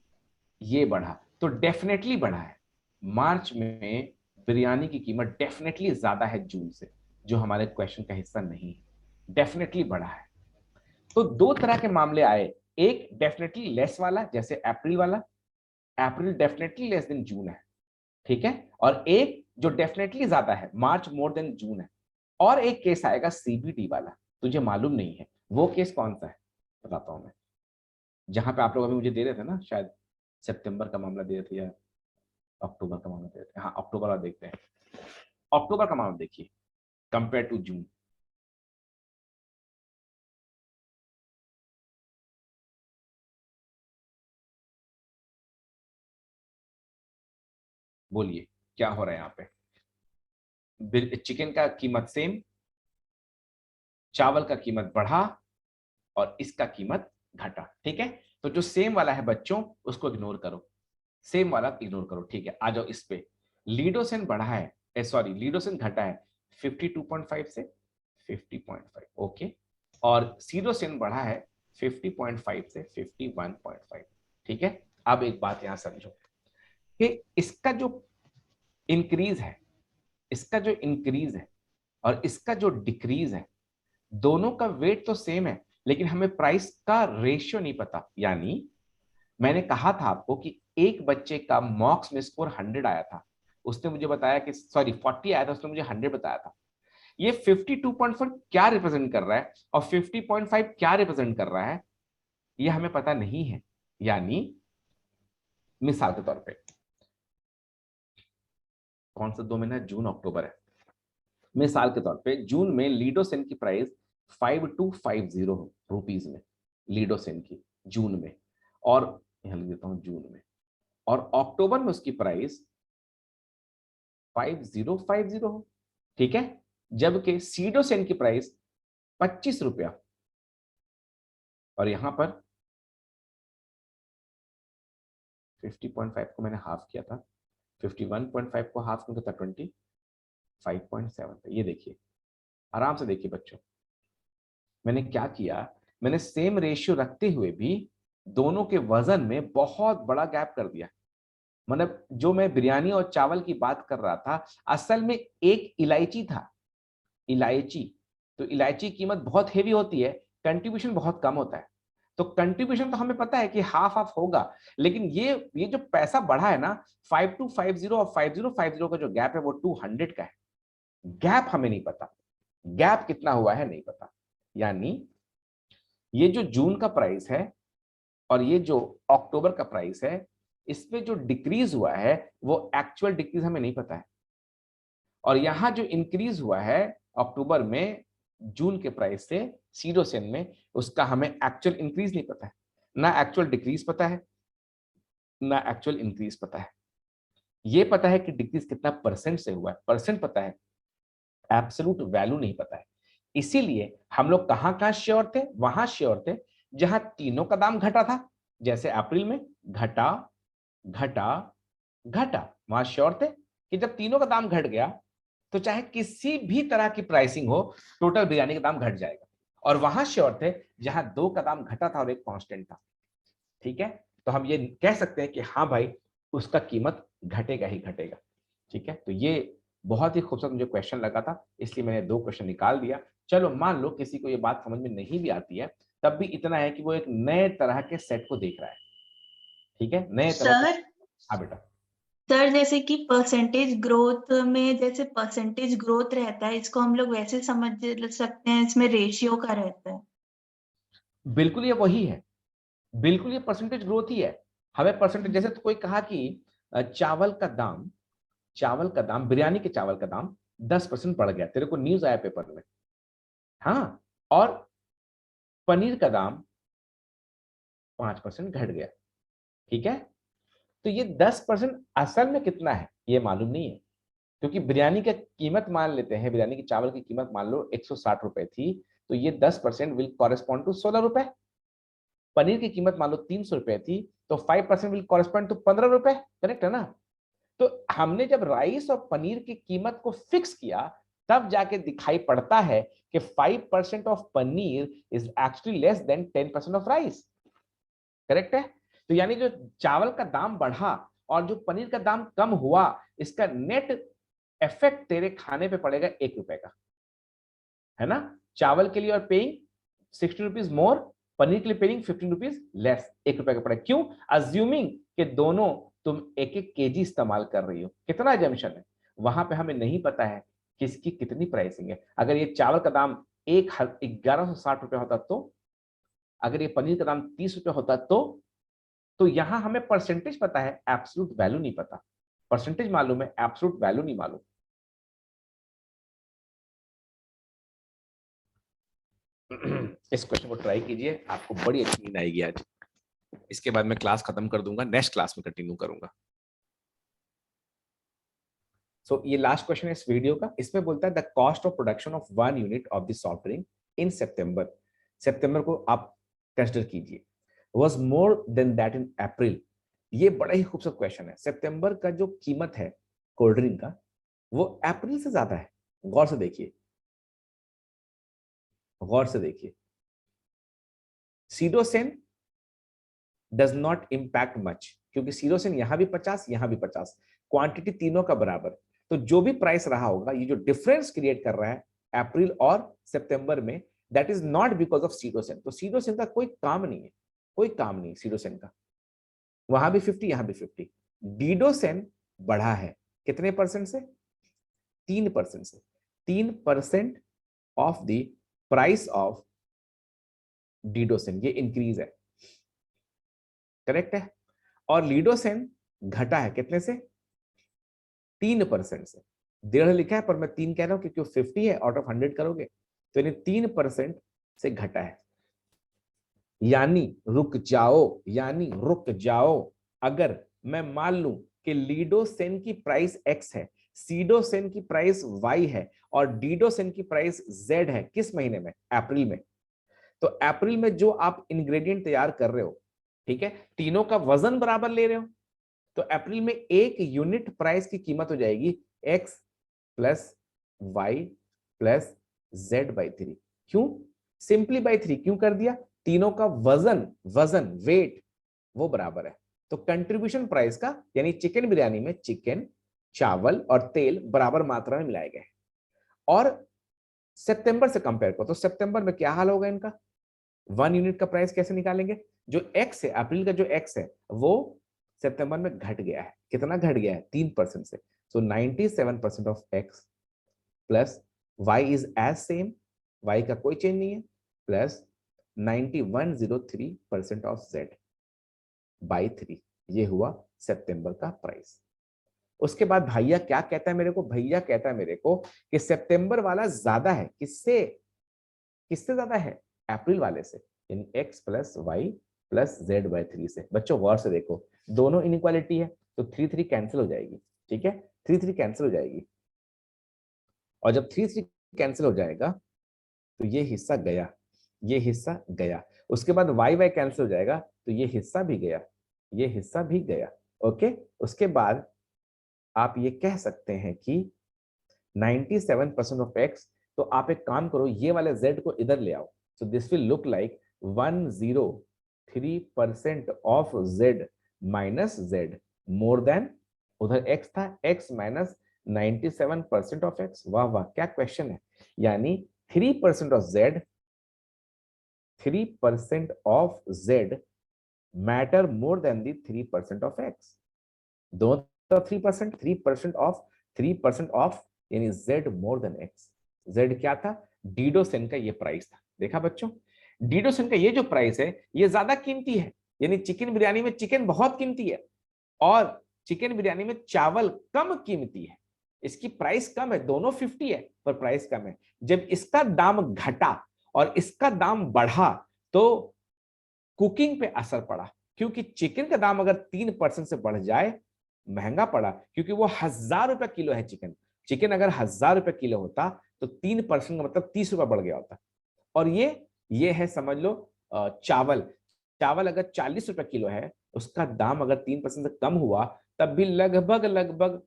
ये बढ़ा, तो डेफिनेटली बढ़ा है। मार्च में बिरयानी की कीमत डेफिनेटली ज्यादा है जून से, जो हमारे क्वेश्चन का हिस्सा नहीं है, डेफिनेटली बढ़ा है। तो 2 तरह के मामले आए, एक डेफिनेटली लेस वाला जैसे अप्रैल वाला, अप्रैल डेफिनेटली लेस देन जून है, ठीक है, और एक जो डेफिनेटली ज्यादा है, मार्च मोर देन जून है। और एक केस आएगा सीबीडी वाला, तुझे मालूम नहीं है वो केस कौन सा है, बताता हूं मैं। जहां पे आप लोग अभी मुझे दे रहे थे ना, शायद सितंबर का मामला दे रहे थे या अक्टूबर का मामला दे रहे थे, हाँ अक्टूबर वाला देखते हैं। अक्टूबर का मामला देखिए कंपेयर टू जून। बोलिए क्या हो रहा है यहाँ पे। चिकन का कीमत सेम, चावल का कीमत बढ़ा, और इसका कीमत घटा, ठीक है। तो जो सेम वाला है बच्चों उसको इग्नोर करो, सेम वाला इग्नोर करो, ठीक है। आ जाओ इस पे। लीडोसिन बढ़ा है, सॉरी लीडोसिन घटा है 52.5 से 50.5, ओके। और सीरोसिन बढ़ा है 50.5 से 51.5, ठीक है। अब एक बात यहां समझो कि इसका जो इंक्रीज है, इसका जो इंक्रीज है और इसका जो डिक्रीज है, दोनों का वेट तो सेम है, लेकिन हमें प्राइस का रेशियो नहीं पता। यानी मैंने कहा था आपको कि एक बच्चे का मॉक्स में स्कोर 100 आया था, उसने मुझे बताया कि सॉरी 40 आया था, उसने मुझे 100 बताया था। ये 52.4 क्या रिप्रेजेंट कर रहा है और 50.5 क्या रिप्रेजेंट कर रहा है, ये हमें पता नहीं है। यानी मिसाल के तौर पे कौन सा 2 महीना, जून अक्टूबर है। मिसाल के तौर पे जून में लीडोसिन की प्राइस 5250 रुपीज में, लीडोसिन की जून में, और यहां लिख देता हूं जून में, और अक्टूबर में उसकी प्राइस 5050 हो, ठीक है। जबकि सीडोसिन की प्राइस 25 रुपया, और यहां पर 50.5 को मैंने हाफ किया था, 51.5 को हाफ किया था 25.7 ये देखिए, आराम से देखिए बच्चों, मैंने क्या किया, मैंने सेम रेशियो रखते हुए भी दोनों के वजन में बहुत बड़ा गैप कर दिया। मतलब जो मैं बिरयानी और चावल की बात कर रहा था, असल में एक इलायची था, इलायची। तो इलायची की कीमत बहुत हेवी होती है, कंट्रीब्यूशन बहुत कम होता है। तो कंट्रीब्यूशन तो हमें पता है कि हाफ हाफ होगा, लेकिन ये जो पैसा बढ़ा है ना, 5250 और 5050 का जो गैप है वो 200 का है। गैप हमें नहीं पता, गैप कितना हुआ है नहीं पता। यानी ये जो जून का प्राइस है और ये जो अक्टूबर का प्राइस है, इसमें जो डिक्रीज हुआ है वो एक्चुअल डिक्रीज हमें नहीं पता है। और यहां जो इंक्रीज हुआ है अक्टूबर में जून के प्राइस से सीडोसिन में, उसका हमें एक्चुअल इंक्रीज नहीं पता है, ना एक्चुअल डिक्रीज पता है, ना एक्चुअल इंक्रीज पता है। ये पता है कि डिक्रीज कितना परसेंट से हुआ है, परसेंट पता है, एब्सोल्यूट वैल्यू नहीं पता है। इसीलिए हम लोग कहां श्योर थे, वहां श्योर थे जहां तीनों का दाम घटा था, जैसे अप्रैल में घटा घटा घटा, वहां श्योर थे कि जब तीनों का दाम घट गया तो चाहे किसी भी तरह की प्राइसिंग हो, टोटल बिरयानी का दाम घट जाएगा। और वहां श्योर थे जहां 2 का दाम घटा था और 1 कांस्टेंट था। ठीक है, तो हम ये कह सकते हैं कि हाँ भाई उसका कीमत घटेगा ही घटेगा। ठीक है, तो ये बहुत ही खूबसूरत मुझे क्वेश्चन लगा था, इसलिए मैंने 2 क्वेश्चन निकाल दिया। चलो मान लो किसी को ये बात समझ में नहीं भी आती है, तब भी इतना है कि वो एक नए तरह के सेट को देख रहा है। ठीक है, नए तरह के। सर हाँ बेटा। सर जैसे कि परसेंटेज ग्रोथ में जैसे परसेंटेज ग्रोथ रहता है, इसको हम लोग वैसे समझ सकते हैं, इसमें रेशियो का रहता है। बिल्कुल ये वही है, बिल्कुल ये परसेंटेज ग्रोथ ही है। हमें परसेंटेज, जैसे तो कोई कहा कि चावल का दाम बिरयानी के चावल का दाम 10% बढ़ गया, तेरे को न्यूज आया पेपर में। हाँ, और पनीर का दाम 5% घट गया। ठीक है, तो ये 10% असल में कितना है ये मालूम नहीं है, क्योंकि बिरयानी का कीमत मान लेते हैं, बिरयानी की चावल की कीमत मान लो 160 रुपए थी, तो ये 10% विल कॉरेस्पॉन्ड टू 16 रुपए। पनीर की कीमत मान लो 300 रुपए थी, तो 5% विल कॉरेस्पॉन्ड टू 15 रुपए। करेक्ट है ना? तो हमने जब राइस और पनीर की कीमत को फिक्स किया, तब जाके दिखाई पड़ता है कि 5% of paneer is actually less than 10% of rice. Correct है? तो यानी जो चावल का दाम बढ़ा और जो पनीर का दाम कम हुआ, इसका नेट इफेक्ट तेरे खाने पे पड़ेगा 1 रुपए का, है ना? चावल के लिए और पेइंग 60 रुपीज मोर, पनीर के लिए पेइंग 15 रुपीज लेस, 1 रुपए का पड़ेगा। क्यों? अज्यूमिंग कि दोनों तुम 1-1 केजी इस्तेमाल कर रही हो। कितना एजम्पशन है? वहां पे हमें नहीं पता है किसकी कितनी प्राइसिंग है। अगर ये चावल का दाम 1160 रुपए होता तो, अगर ये पनीर का दाम 30 रुपए होता तो यहां हमें परसेंटेज पता है, एब्सोल्यूट वैल्यू नहीं पता। परसेंटेज मालूम है, एब्सोल्यूट वैल्यू नहीं मालूम। इस क्वेश्चन को ट्राई कीजिए, आपको बड़ी अच्छी नींद आएगी आज। इसके बाद मैं क्लास खत्म कर दूंगा, नेक्स्ट क्लास में कंटिन्यू करूंगा। सो ये लास्ट क्वेश्चन है इस वीडियो का। इसमें बोलता है the cost of production of 1 unit of the soft drink in September को आप कंसिडर कीजिए, was more than that in April. ये बड़ा ही खूबसूरत क्वेश्चन है। सितंबर का जो कीमत है कोल्ड ड्रिंक का, वो अप्रैल से ज्यादा है। गौर से देखिए, गौर से देखिए। सीडोसेन डज नॉट इम्पैक्ट मच, क्योंकि सीडोसेन यहां भी 50, यहां भी 50, क्वांटिटी तीनों का बराबर। तो जो भी प्राइस रहा होगा, ये जो डिफरेंस क्रिएट कर रहा है अप्रैल और सितंबर में, that is not because of sidosen. तो सीडोसेन का कोई काम नहीं है, कोई काम नहीं सीडोसेन का। वहां भी 50, यहां भी 50। डीडोसेन बढ़ा है कितने परसेंट से? 3% से। 3% ऑफ द प्राइस ऑफ डीडोसेन, ये इंक्रीज है। करेक्ट है? और लीडोसेन घटा है कितने से? 3% से। 1.5 लिखा है पर मैं 3 कह रहा हूं क्योंकि 50 है, आउट ऑफ 100 करोगे तो यानी 3% से घटा है। यानी रुक जाओ, अगर मैं मान लूं कि लीडोसेन की प्राइस x है, सीडोसेन की प्राइस y है और डीडोसेन की प्राइस z है, किस महीने में? अप्रैल में। तो अप्रैल में जो आप इंग्रेडिएंट तैयार कर रहे हो, ठीक है, तीनों का वजन बराबर ले रहे हो, तो अप्रैल में 1 यूनिट प्राइस की कीमत हो जाएगी x plus y plus z/3। क्यों? सिंपली बाई 3 क्यों कर दिया? तीनों का वजन वेट वो बराबर है। तो कंट्रीब्यूशन प्राइस का, यानी चिकन बिरयानी में चिकन, चावल और तेल बराबर मात्रा में मिलाए गए। और सितंबर से कंपेयर करो तो सितंबर में क्या हाल होगा इनका? 1 यूनिट का प्राइस कैसे निकालेंगे? जो x है, अप्रैल का जो x है, वो सितंबर में घट गया है। कितना घट गया है? 3% से। So 97% of x plus y is as same, y का कोई चेंज नहीं है, प्लस 9103% ऑफ z बाई 3। ये हुआ सितंबर का प्राइस। उसके बाद भैया क्या कहता है मेरे को? भैया कहता है मेरे को कि सितंबर वाला ज्यादा है। किससे ज्यादा है? अप्रैल वाले से, यानी x plus Y plus z/3 से। बच्चों गौर से देखो, दोनों इनइक्वालिटी है तो 3 3 कैंसिल हो जाएगी। ठीक है, 3 3 कैंसिल हो जाएगी। और जब 3 3 कैंसिल हो जाएगा तो ये हिस्सा गया, ये हिस्सा गया, उसके बाद वाई वाई कैंसिल हो जाएगा तो ये हिस्सा भी गया, ये हिस्सा भी गया। ओके, उसके बाद आप ये कह सकते हैं कि 97% ऑफ एक्स, तो आप एक काम करो, ये वाले z को इधर ले आओ, so this will look like 103% of z minus z more than, उधर x था, x माइनस 97% ऑफ x। वाह वाह, क्या क्वेश्चन है। यानी 3% of z, 3% of z matter more than the 3% of x। दोनों 3%, 3% ऑफ यानी z more than x। z क्या था, डीडोसेन का ये प्राइस था। देखा बच्चों, डीडोसेन का ये जो प्राइस है ये ज्यादा कीमती है, यानी चिकन बिरयानी में चिकन बहुत कीमती है और चिकन बिरयानी में चावल कम कीमती है। इसकी प्राइस कम है, दोनों 50 है पर प्राइस कम है। जब इसका दाम घटा और इसका दाम बढ़ा तो कुकिंग पे असर पड़ा, क्योंकि चिकन का दाम अगर 3% से बढ़ जाए महंगा पड़ा, क्योंकि वो 1000 रुपए किलो है चिकन। चिकन अगर 1000 रुपए किलो होता तो 3% का मतलब 30 रुपए बढ़ गया होता। और ये है समझ लो चावल अगर 40 रुपए किलो है, उसका दाम अगर 3% से कम हुआ तब भी लगभग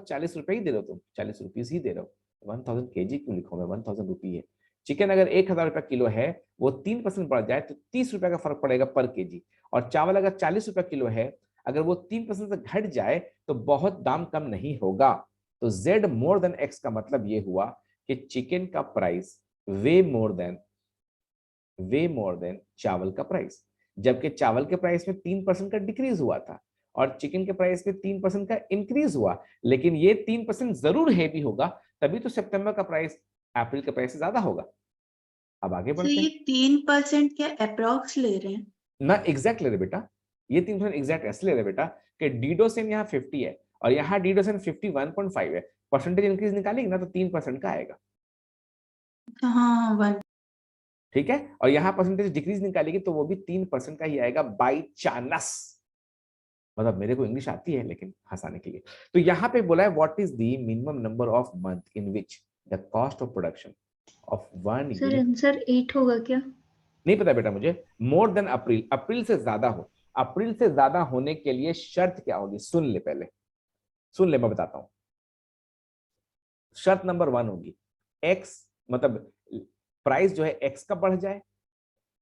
40 रुपए ही दे रहे हो तुम, 40 रुपीज ही दे रहे हो। 1000 kg क्यों लिखो मैं, 1000 रुपये है। चिकन अगर 1000 रुपए किलो है, वो 3% बढ़ जाए तो 30 रुपए का फर्क पड़ेगा पर केजी। और चावल अगर 40 रुपए किलो है, अगर वो 3% से घट जाए तो बहुत दाम कम नहीं होगा। तो z मोर देन x का मतलब ये हुआ कि चिकन का प्राइस वे मोर देन चावल का प्राइस। जबकि चावल के प्राइस में 3% का डिक्रीज हुआ था और चिकन के प्राइस में 3% का इंक्रीज हुआ, लेकिन ये 3% जरूर हैवी होगा, तभी तो सितंबर का प्राइस अप्रैल के प्राइस से ज्यादा होगा। अब आगे बढ़ते हैं। ये 3% क्या अप्रॉक्स ले रहे हैं ना एग्जैक्ट ले रहे बेटा, ये 3% एग्जैक्ट ऐसे ले रहे बेटा कि डीडोसेन यहाँ 50 है और यहाँ डीडोसेन 51.5 है, परसेंटेज इंक्रीज निकालेंगे ना तो 3% का आएगा। हाँ 1 ठीक है, और यहाँ परसेंटेज डिक्रीज निकालेगी तो वो भी 3% का ही आएगा बाई चांस। मतलब मेरे को इंग्लिश आती है लेकिन हंसाने के लिए। तो यहाँ पे बोला है what is the minimum number of month in which the cost of production of one sir unit. Answer 8 होगा क्या? नहीं पता बेटा मुझे। मोर देन अप्रैल, अप्रैल से ज्यादा हो। अप्रैल से ज्यादा होने के लिए शर्त क्या होगी, सुन ले पहले, सुन ले मैं बताता हूं। शर्त नंबर 1 होगी एक्स, मतलब प्राइस जो है एक्स का बढ़ जाए,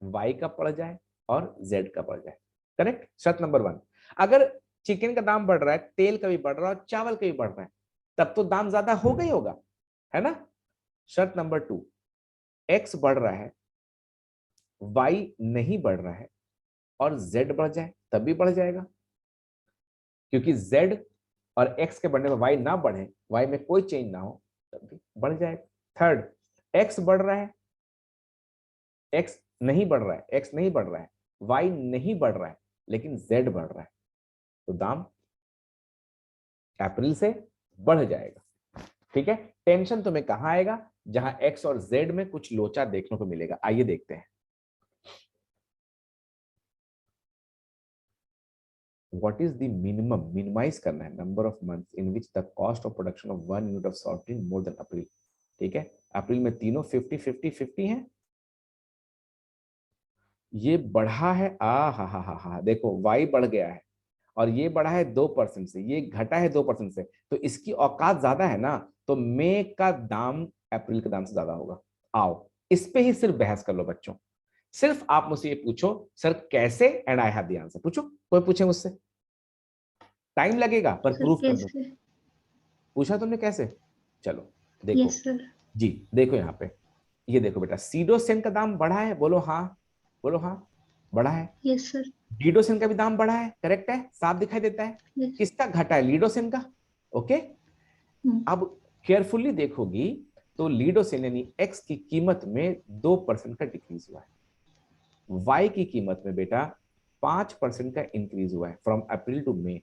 वाई का बढ़ जाए और जेड का बढ़ जाए। करेक्ट, शर्त नंबर 1। अगर चिकन का दाम बढ़ रहा है, तेल का भी बढ़ रहा है और चावल का भी बढ़ रहा है, तब तो दाम ज्यादा होगा ही होगा, है ना। शर्त नंबर 2, एक्स बढ़ रहा है, वाई नहीं बढ़ रहा है और जेड बढ़ जाए तब भी बढ़ जाएगा, क्योंकि जेड और एक्स के बढ़ने में वाई ना बढ़े, वाई में कोई चेंज ना हो, तब भी बढ़ जाएगा। थर्ड, एक्स बढ़ रहा है, एक्स नहीं बढ़ रहा है, एक्स नहीं बढ़ रहा है, वाई नहीं बढ़ रहा है, लेकिन जेड बढ़ रहा है, तो दाम अप्रैल से बढ़ जाएगा। ठीक है, टेंशन तुम्हें कहां आएगा, जहां एक्स और जेड में कुछ लोचा देखने को मिलेगा। आइए देखते हैं what is the minimum, minimize करना है, number of months in which the cost of production of 1 unit of soft drink more than April. ठीक है, अप्रैल में तीनों 50-50-50 हैं। ये बढ़ा है, हा, देखो वाई बढ़ गया है और ये बढ़ा है 2% से, ये घटा है 2% से, तो इसकी औकात ज्यादा है ना, तो मई का दाम अप्रैल के दाम से ज्यादा होगा। आओ इस पे ही सिर्फ बहस कर लो बच्चों। सिर्फ आप मुझसे ये पूछो सर कैसे, and I have the answer. पूछो, कोई पूछे मुझसे, टाइम लगेगा पर सर प्रूफ कर दो। कैसे? पूछा तुमने कैसे, चलो देखो। Yes sir. जी देखो यहाँ पे, ये देखो बेटा, सीडोसेन का दाम बढ़ा है, बोलो हाँ, बोलो हाँ, बढ़ा है। Yes sir. डीडोसेन का भी दाम बढ़ा है, करेक्ट है, साफ दिखाई देता है। यस। किसका घटा है, लीडोसेन का। ओके, अब केयरफुली देखोगी तो लीडोसेन यानी एक्स की कीमत में 2% का डिक्रीज हुआ है, वाई की कीमत में बेटा 5% का इंक्रीज हुआ है फ्रॉम अप्रैल टू मई,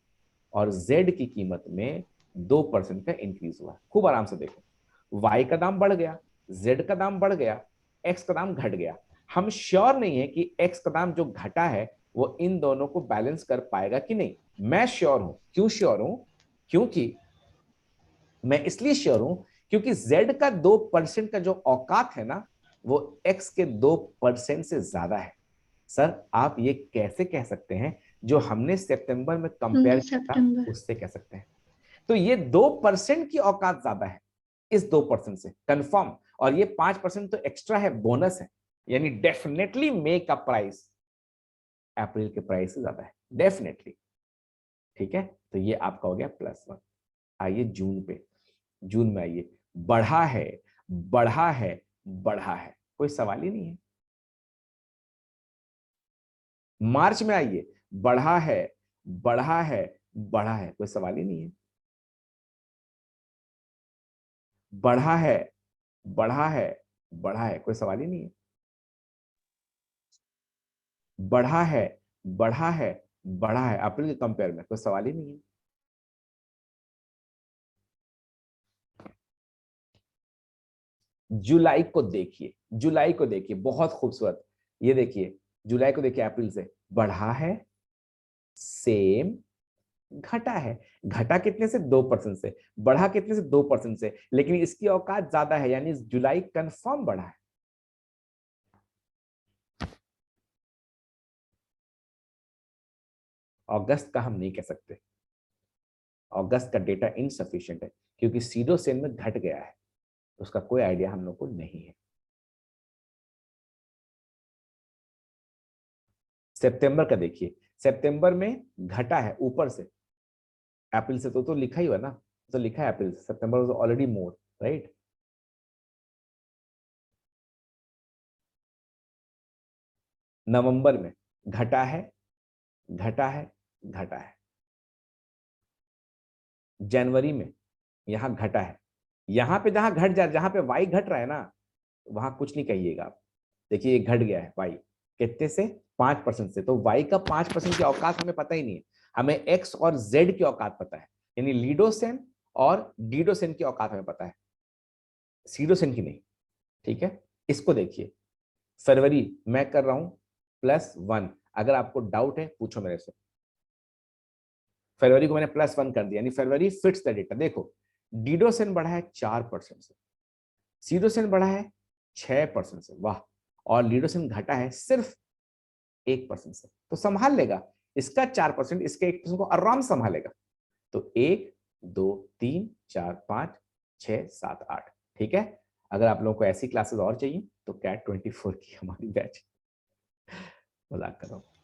और जेड की कीमत में 2% का इंक्रीज हुआ है। खूब आराम से देखो, वाई का दाम बढ़ गया, जेड का दाम बढ़ गया, एक्स का दाम घट गया। हम श्योर नहीं है कि एक्स का दाम जो घटा है वो इन दोनों को बैलेंस कर पाएगा कि नहीं। मैं श्योर हूं। क्यों श्योर हूं, क्योंकि मैं इसलिए श्योर हूं क्योंकि z का 2% का जो औकात है ना वो x के 2% से ज्यादा है। सर आप ये कैसे कह सकते हैं? जो हमने सितंबर में कंपेयर किया था सितंबर उससे कह सकते हैं। तो ये 2% की औकात ज्यादा है इस 2% से कंफर्म, और ये 5% तो एक्स्ट्रा है, बोनस है, यानी डेफिनेटली मे का प्राइस अप्रैल के प्राइस से ज्यादा है, डेफिनेटली। ठीक है, तो ये आपका हो गया +1। आइए जून पे, जून में आइए, बढ़ा है बढ़ा है बढ़ा है, कोई सवाल ही नहीं है। मार्च में आइए, बढ़ा है बढ़ा है बढ़ा है, कोई सवाल ही नहीं है। बढ़ा है बढ़ा है बढ़ा है, कोई सवाल ही नहीं है। बढ़ा है बढ़ा है बढ़ा है अप्रैल के कंपेयर में, कोई सवाल ही नहीं है। जुलाई को देखिए, जुलाई को देखिए, बहुत खूबसूरत। ये देखिए जुलाई को देखिए, अप्रैल से बढ़ा है, सेम, घटा है। घटा कितने से? 2% से। बढ़ा कितने से? 2% से, लेकिन इसकी औकात ज्यादा है, यानी जुलाई कंफर्म बढ़ा है। अगस्त का हम नहीं कह सकते, अगस्त का डेटा इनसफिशिएंट है, क्योंकि सीडोसेन में घट गया है, उसका कोई आइडिया हम लोग को नहीं है। सितंबर का देखिए, सितंबर में घटा है ऊपर से, अप्रैल से तो लिखा ही हुआ ना, तो लिखा है अप्रैल से, सितंबर वाज ऑलरेडी मोर, राइट। नवंबर में घटा है घटा है घटा है। जनवरी में यहां घटा है, यहां पे जहां घट जा, जहां पे वाई घट रहा है ना, वहां कुछ नहीं कहिएगा आप। देखिए ये घट गया है वाई, कितने से? 5% से। तो वाई का 5% की औकात हमें पता ही नहीं है, हमें एक्स और जेड की औकात पता है, यानी लीडोसेन और डीडोसेन की औकात हमें पता है, सीडोसेन की नहीं। ठीक है, इसको देखिए, फरवरी मैं कर रहा हूं +1, अगर आपको डाउट है पूछो मेरे से। फरवरी को मैंने +1 कर दिया, यानी फरवरी फिट्स द डेटा। देखो डीडोसेन बढ़ा है 4% से, सीडोसेन बढ़ा है 6% से, वाह, और लीडोसेन घटा है सिर्फ 1% से, तो संभाल लेगा इसका 4%, इसके 1% को आराम संभालेगा। तो 1 2 3 4 5 6 7 8। ठीक है, अगर आप लोगों को ऐसी क्लासेस और चाहिए तो कैट 24 की हमारी बैच, मजाक कर रहा हूं।